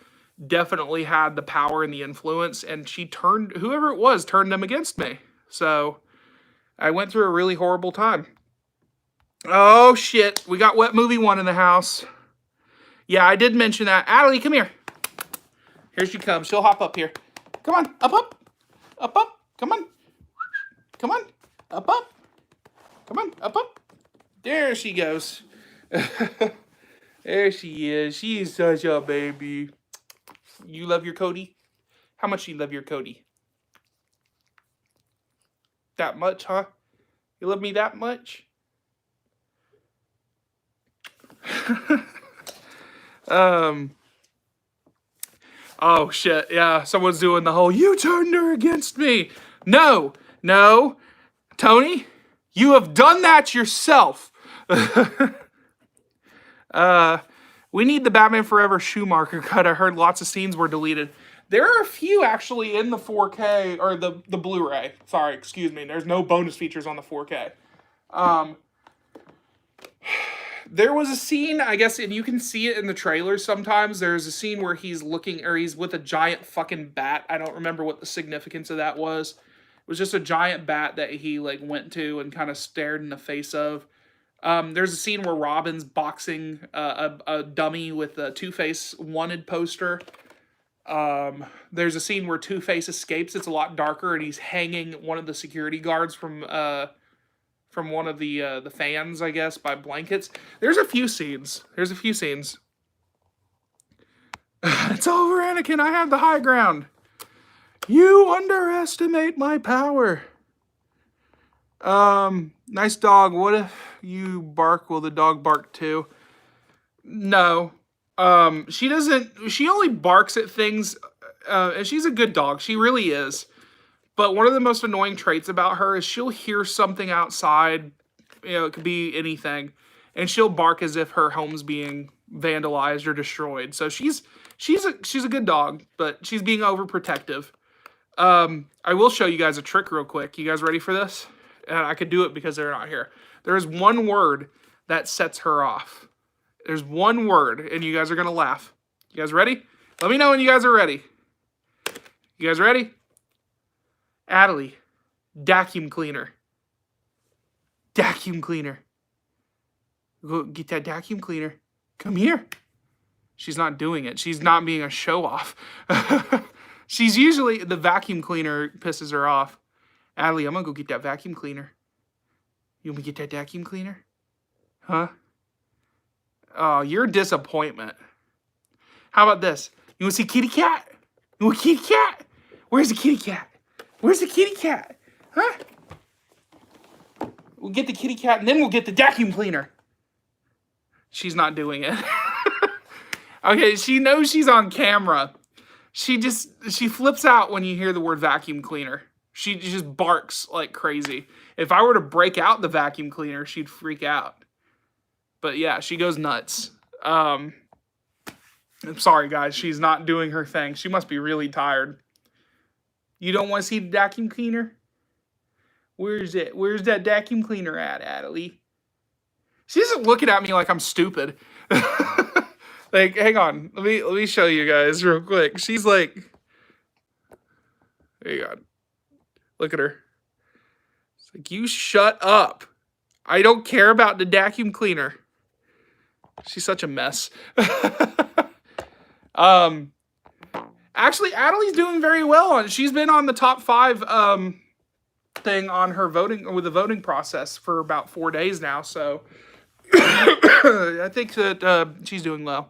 definitely had the power and the influence, and whoever it was turned them against me. So I went through a really horrible time. Oh, shit. We got Wet Movie 1 in the house. Yeah, I did mention that. Adelie, come here. Here she comes. She'll hop up here. Come on. Up, up. Up, up. Come on. Come on. Up, up. Come on. Up, up. There she goes. There she is. She is such a baby. You love your Cody? How much do you love your Cody? That much, huh? You love me that much? Oh shit, yeah, someone's doing the whole, you turned her against me. No, Tony, you have done that yourself. We need the Batman Forever Schumacher cut. I heard lots of scenes were deleted. There are a few actually in the 4K, or the Blu-ray. Sorry, excuse me. There's no bonus features on the 4K. There was a scene, I guess, and you can see it in the trailers sometimes. There's a scene where he's with a giant fucking bat. I don't remember what the significance of that was. It was just a giant bat that he, went to and kind of stared in the face of. There's a scene where Robin's boxing a dummy with a Two-Face wanted poster. There's a scene where Two-Face escapes. It's a lot darker, and he's hanging one of the security guards from one of the fans, I guess, by blankets. There's a few scenes. It's over, Anakin. I have the high ground. You underestimate my power. Nice dog. What if you bark? Will the dog bark too? No. She doesn't, she only barks at things, and she's a good dog. She really is. But one of the most annoying traits about her is she'll hear something outside, it could be anything, and she'll bark as if her home's being vandalized or destroyed. So she's a good dog, but she's being overprotective. I will show you guys a trick real quick. You guys ready for this? And I could do it because they're not here. There is one word that sets her off. There's one word, and you guys are gonna laugh. You guys ready? Let me know when you guys are ready. You guys ready? Adelie, vacuum cleaner. Vacuum cleaner. Go get that vacuum cleaner. Come here. She's not doing it. She's not being a show off. She's usually, the vacuum cleaner pisses her off. Adelie, I'm gonna go get that vacuum cleaner. You want me to get that vacuum cleaner? Huh? Oh, you're a disappointment. How about this? You want to see kitty cat? You want kitty cat? Where's the kitty cat? Where's the kitty cat? Huh? We'll get the kitty cat and then we'll get the vacuum cleaner. She's not doing it. Okay, she knows she's on camera. She flips out when you hear the word vacuum cleaner. She just barks like crazy. If I were to break out the vacuum cleaner, she'd freak out. But yeah, she goes nuts. I'm sorry, guys. She's not doing her thing. She must be really tired. You don't want to see the vacuum cleaner? Where's it? Where's that vacuum cleaner at, Adelie? She's looking at me like I'm stupid. Like, hang on. Let me show you guys real quick. She's like, there you go. Look at her. It's like, you shut up. I don't care about the vacuum cleaner. She's such a mess. Actually, Adelie's doing very well. She's been on the top 5 thing on her voting with the voting process for about 4 days now. So I think that she's doing well.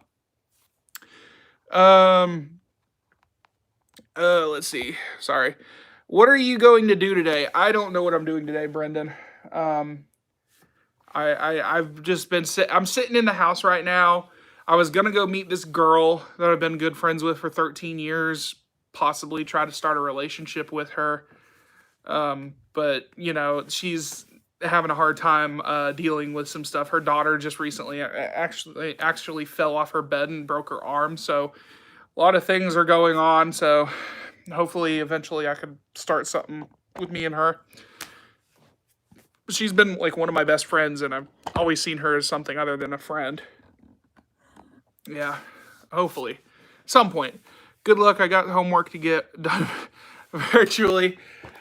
Let's see. Sorry. What are you going to do today? I don't know what I'm doing today, Brendan. I've just been I'm sitting in the house right now. I was gonna go meet this girl that I've been good friends with for 13 years, possibly try to start a relationship with her. But you know, she's having a hard time dealing with some stuff. Her daughter just recently actually fell off her bed and broke her arm. So a lot of things are going on. So hopefully eventually I could start something with me and her. She's been like one of my best friends, and I've always seen her as something other than a friend. Yeah, hopefully. Some point. Good luck. I got homework to get done virtually.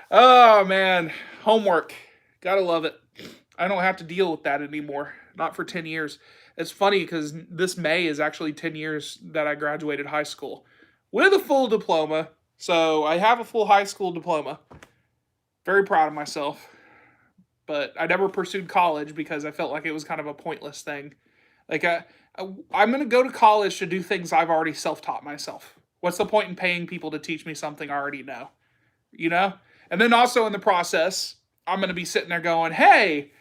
Oh, man. Homework. Gotta love it. I don't have to deal with that anymore. Not for 10 years. It's funny because this May is actually 10 years that I graduated high school with a full diploma. So I have a full high school diploma. Very proud of myself. But I never pursued college because I felt like it was kind of a pointless thing. Like, I'm going to go to college to do things I've already self-taught myself. What's the point in paying people to teach me something I already know? You know? And then also in the process, I'm going to be sitting there going, hey,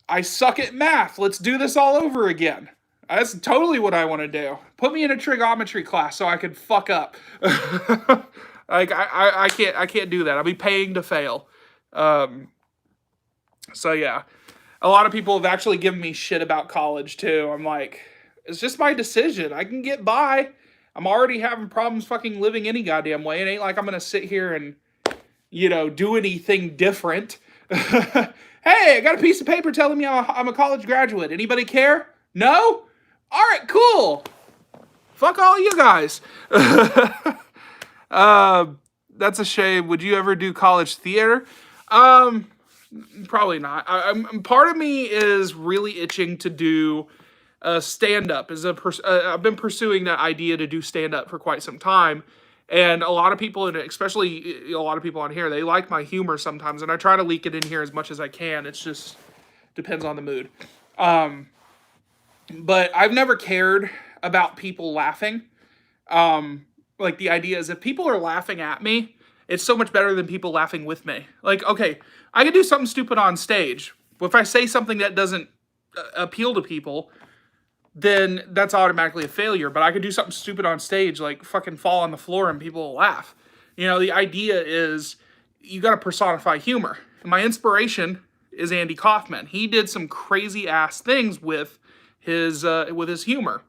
I suck at math. Let's do this all over again. That's totally what I want to do. Put me in a trigonometry class so I could fuck up. Like, I can't do that. I'll be paying to fail. So yeah, a lot of people have actually given me shit about college too. I'm like, it's just my decision. I can get by. I'm already having problems fucking living any goddamn way. It ain't like I'm going to sit here and, you know, do anything different. Hey, I got a piece of paper telling me I'm a college graduate. Anybody care? No? All right, cool. Fuck all you guys. That's a shame. Would you ever do college theater? Probably not. Part of me is really itching to do stand-up. I've been pursuing that idea to do stand-up for quite some time. And a lot of people, and especially a lot of people on here, they like my humor sometimes. And I try to leak it in here as much as I can. It's just depends on the mood. But I've never cared about people laughing. Like, the idea is if people are laughing at me, it's so much better than people laughing with me. Like, okay, I can do something stupid on stage, but if I say something that doesn't appeal to people, then that's automatically a failure. But I could do something stupid on stage, like fucking fall on the floor and people will laugh. You know, the idea is you got to personify humor. And my inspiration is Andy Kaufman. He did some crazy ass things with his humor.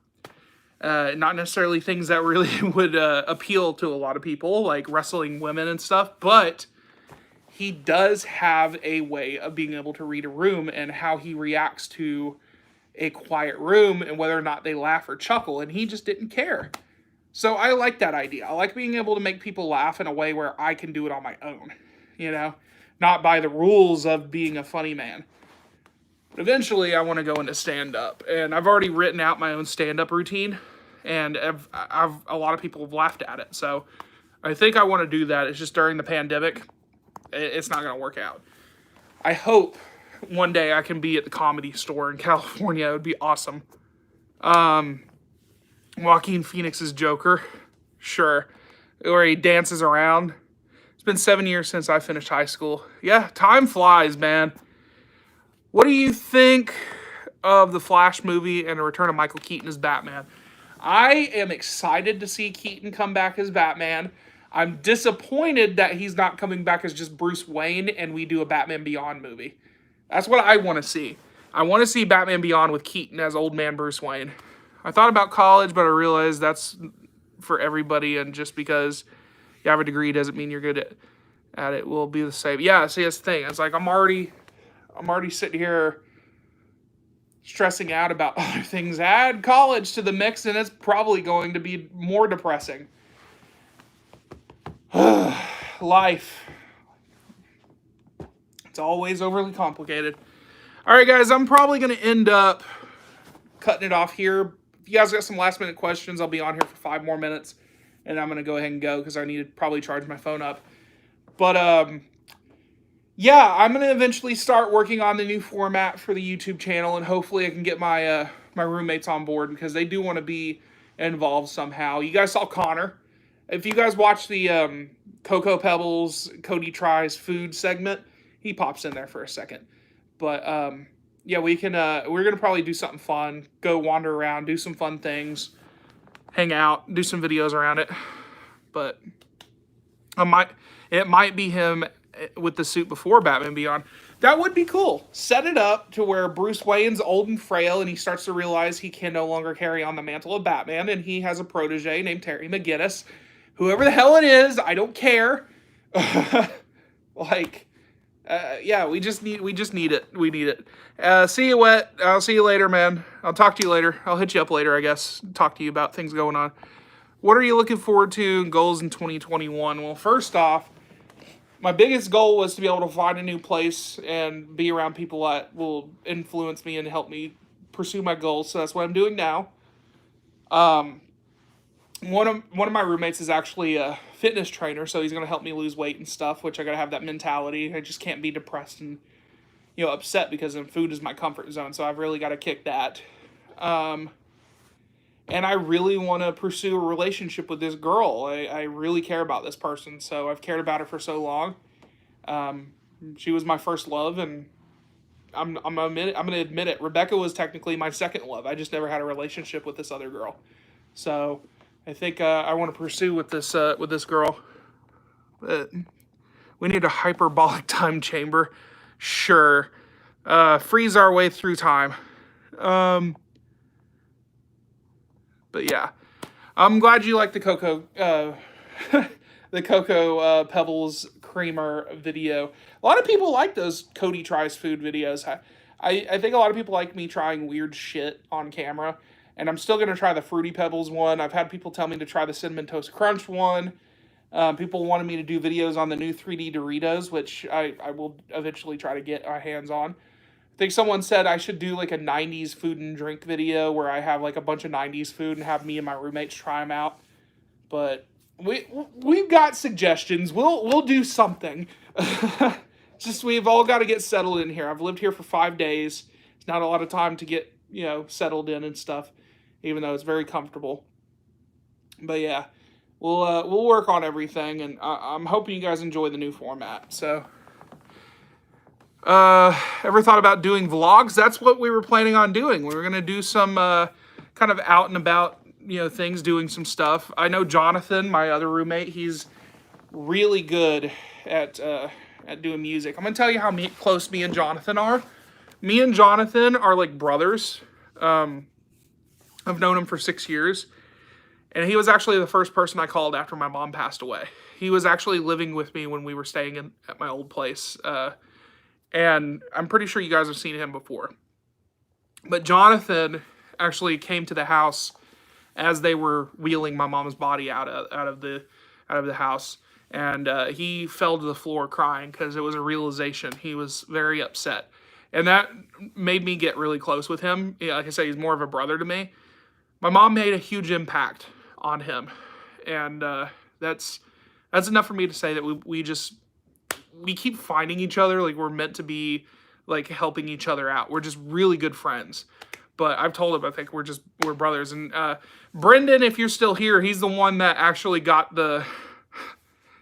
Not necessarily things that really would appeal to a lot of people, like wrestling women and stuff, but he does have a way of being able to read a room and how he reacts to a quiet room and whether or not they laugh or chuckle, and he just didn't care. So I like that idea. I like being able to make people laugh in a way where I can do it on my own, you know, not by the rules of being a funny man. But eventually I want to go into stand-up, and I've already written out my own stand-up routine, and I've a lot of people have laughed at it. So I think I want to do that. It's just during the pandemic, it's not going to work out. I hope one day I can be at the Comedy Store in California. It would be awesome. Joaquin Phoenix's Joker, sure, where he dances around. It's been 7 years since I finished high school. Yeah, time flies, man. What do you think of the Flash movie and the return of Michael Keaton as Batman? I am excited to see Keaton come back as Batman. I'm disappointed that he's not coming back as just Bruce Wayne and we do a Batman Beyond movie. That's what I want to see. I want to see Batman Beyond with Keaton as old man Bruce Wayne. I thought about college, but I realized that's for everybody, and just because you have a degree doesn't mean you're good at it. Will be the same. Yeah, see, that's the thing. It's like I'm already sitting here stressing out about other things. Add college to the mix, and it's probably going to be more depressing. Life. It's always overly complicated. All right, guys, I'm probably going to end up cutting it off here. If you guys got some last minute questions, I'll be on here for 5 more minutes, and I'm going to go ahead and go because I need to probably charge my phone up. But, yeah, I'm going to eventually start working on the new format for the YouTube channel, and hopefully I can get my my roommates on board because they do want to be involved somehow. You guys saw Connor. If you guys watch the Cocoa Pebbles, Cody Tries Food segment, he pops in there for a second. But, yeah, we're going to probably do something fun, go wander around, do some fun things, hang out, do some videos around it. But it might be him with the suit before Batman Beyond. That would be cool. Set it up to where Bruce Wayne's old and frail and he starts to realize he can no longer carry on the mantle of Batman, and he has a protege named Terry McGinnis. Whoever the hell it is, I don't care. Yeah, we just need it. We need it. See you, Wet. I'll see you later, man. I'll talk to you later. I'll hit you up later, I guess. Talk to you about things going on. What are you looking forward to and goals in 2021? Well, first off, my biggest goal was to be able to find a new place and be around people that will influence me and help me pursue my goals. So that's what I'm doing now. One of my roommates is actually a fitness trainer, so he's going to help me lose weight and stuff, which I got to have that mentality. I just can't be depressed and, upset because food is my comfort zone, so I've really got to kick that. And I really want to pursue a relationship with this girl. I really care about this person, so I've cared about her for so long. She was my first love, and I'm going to admit it. Rebecca was technically my second love. I just never had a relationship with this other girl. So I think I want to pursue with this girl. We need a hyperbolic time chamber. Sure. Freeze our way through time. But yeah, I'm glad you like the Cocoa Pebbles creamer video. A lot of people like those Cody Tries Food videos. I think a lot of people like me trying weird shit on camera, and I'm still going to try the Fruity Pebbles one. I've had people tell me to try the Cinnamon Toast Crunch one. People wanted me to do videos on the new 3D Doritos, which I will eventually try to get my hands on. I think someone said I should do like a 90s food and drink video where I have like a bunch of 90s food and have me and my roommates try them out. But we've got suggestions. We'll do something. Just we've all got to get settled in here. I've lived here for 5 days. It's not a lot of time to get, settled in and stuff, even though it's very comfortable. But yeah, we'll work on everything, and I'm hoping you guys enjoy the new format. So ever thought about doing vlogs? That's what we were planning on doing. We were going to do some kind of out and about, things, doing some stuff. I know Jonathan, my other roommate, he's really good at doing music. I'm gonna tell you how close me and Jonathan are. Me and Jonathan are like brothers. I've known him for 6 years, and he was actually the first person I called after my mom passed away. He was actually living with me when we were staying at my old place, and I'm pretty sure you guys have seen him before. But Jonathan actually came to the house as they were wheeling my mom's body out of the house, and he fell to the floor crying because it was a realization. He was very upset, and that made me get really close with him. Yeah, like I said, he's more of a brother to me. My mom made a huge impact on him, and that's enough for me to say that we keep finding each other. Like, we're meant to be, like, helping each other out. We're just really good friends. But I've told him, I think we're brothers. And Brendan, if you're still here, he's the one that actually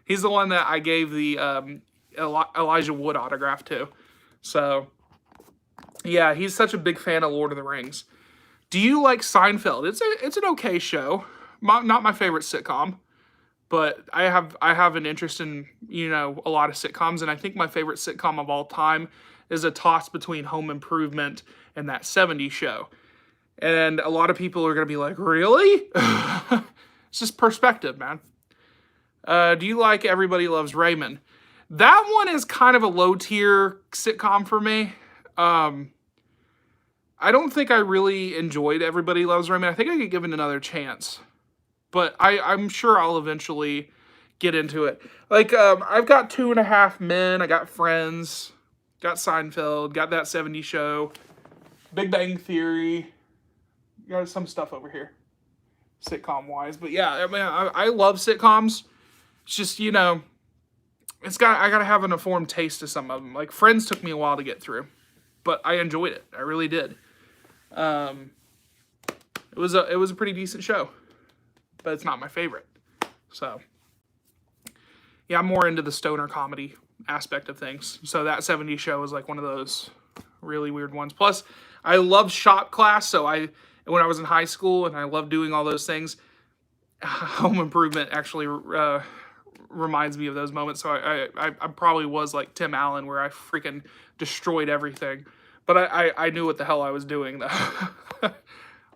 he's the one that I gave the Elijah Wood autograph to. So yeah, he's such a big fan of Lord of the Rings. Do you like Seinfeld? It's an okay show. Not my favorite sitcom, but I have an interest in, a lot of sitcoms, and I think my favorite sitcom of all time is a toss between Home Improvement and that 70s show. And a lot of people are going to be like, really? It's just perspective, man. Do you like Everybody Loves Raymond? That one is kind of a low-tier sitcom for me. I don't think I really enjoyed Everybody Loves Raymond. I think I could give it another chance. But I'm sure I'll eventually get into it. Like, I've got 2.5 Men. I got Friends. Got Seinfeld. Got That 70s Show. Big Bang Theory. Got some stuff over here, sitcom-wise. But yeah, I mean, I love sitcoms. It's just, I gotta have an informed taste of some of them. Like, Friends took me a while to get through, but I enjoyed it. I really did. It was a pretty decent show, but it's not my favorite. So yeah, I'm more into the stoner comedy aspect of things. So That 70s Show is like one of those really weird ones. Plus, I love shop class. So when I was in high school and I loved doing all those things, Home Improvement actually reminds me of those moments. So I probably was like Tim Allen, where I freaking destroyed everything. But I knew what the hell I was doing, though.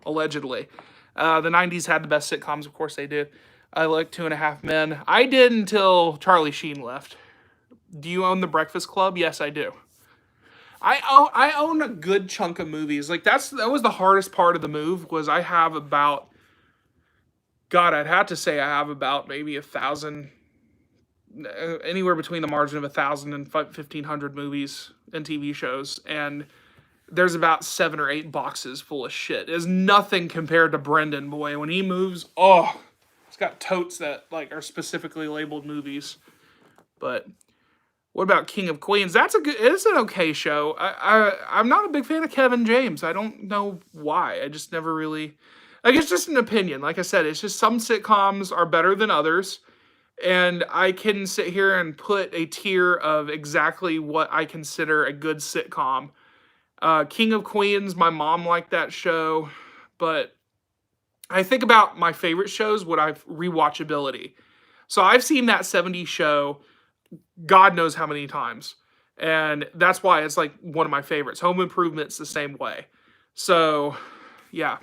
Allegedly. The 90s had the best sitcoms. Of course they did. I like 2.5 Men. I did until Charlie Sheen left. Do you own The Breakfast Club? Yes, I do. I own a good chunk of movies. Like, that was the hardest part of the move, was I have about, God, I'd have to say I have about maybe 1,000, anywhere between the margin of 1,000 and 1,500 movies and TV shows, and there's about 7 or 8 boxes full of shit. It's nothing compared to Brendan, boy. When he moves, it's got totes that like are specifically labeled movies. But what about King of Queens? It's an okay show. I'm not a big fan of Kevin James. I don't know why. I just never really, like, it's just an opinion. Like I said, it's just some sitcoms are better than others. And I can sit here and put a tier of exactly what I consider a good sitcom. King of Queens, my mom liked that show. But I think about my favorite shows, what I've rewatchability. So I've seen That 70s Show God knows how many times. And that's why it's like one of my favorites. Home Improvement's the same way. So, yeah.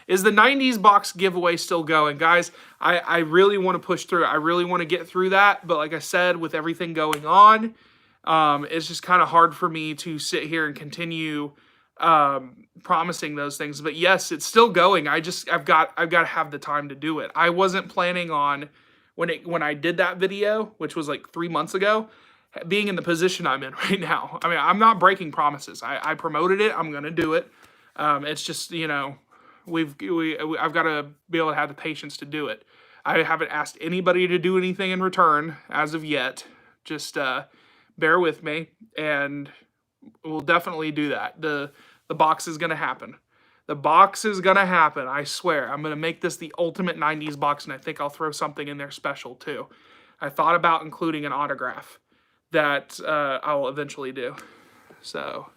Is the 90s box giveaway still going? Guys, I really want to push through it. I really want to get through that. But like I said, with everything going on, it's just kind of hard for me to sit here and continue promising those things. But yes, it's still going. I've got to have the time to do it. I wasn't planning on, when I did that video, which was like 3 months ago, being in the position I'm in right now. I mean, I'm not breaking promises. I promoted it. I'm going to do it. It's just, I've got to be able to have the patience to do it. I haven't asked anybody to do anything in return as of yet. Just bear with me, and we'll definitely do that. The box is going to happen. The box is going to happen, I swear. I'm going to make this the ultimate 90s box, and I think I'll throw something in there special, too. I thought about including an autograph that I'll eventually do. So,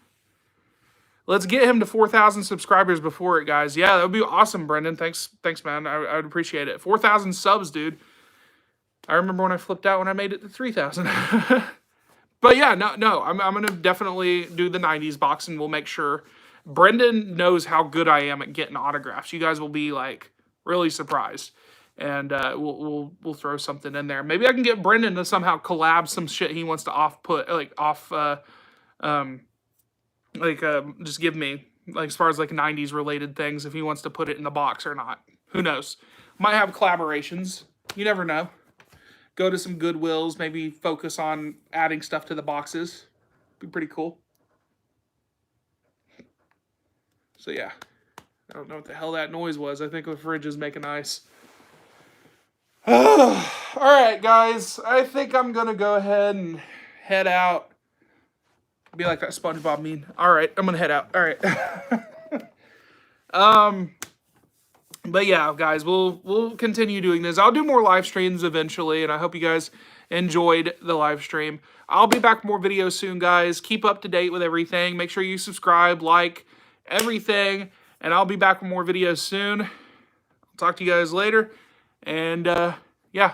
Let's get him to 4,000 subscribers before it, guys. Yeah, that would be awesome, Brendan. Thanks, man. I would appreciate it. 4,000 subs, dude. I remember when I flipped out when I made it to 3,000. But yeah, no, I'm gonna definitely do the 90s box, and we'll make sure. Brendan knows how good I am at getting autographs. You guys will be like really surprised, and we'll throw something in there. Maybe I can get Brendan to somehow collab some shit he wants to just give me, like, as far as like 90s related things, if he wants to put it in the box or not. Who knows? Might have collaborations. You never know. Go to some Goodwills, maybe focus on adding stuff to the boxes. Be pretty cool. So yeah, I don't know what the hell that noise was. I think the fridge is making ice. All right, guys. I think I'm going to go ahead and head out. Be like that SpongeBob meme. All right, I'm going to head out. All right. But yeah, guys, we'll continue doing this. I'll do more live streams eventually, and I hope you guys enjoyed the live stream. I'll be back with more videos soon, guys. Keep up to date with everything. Make sure you subscribe, like, everything, and I'll be back with more videos soon. I'll talk to you guys later, and yeah.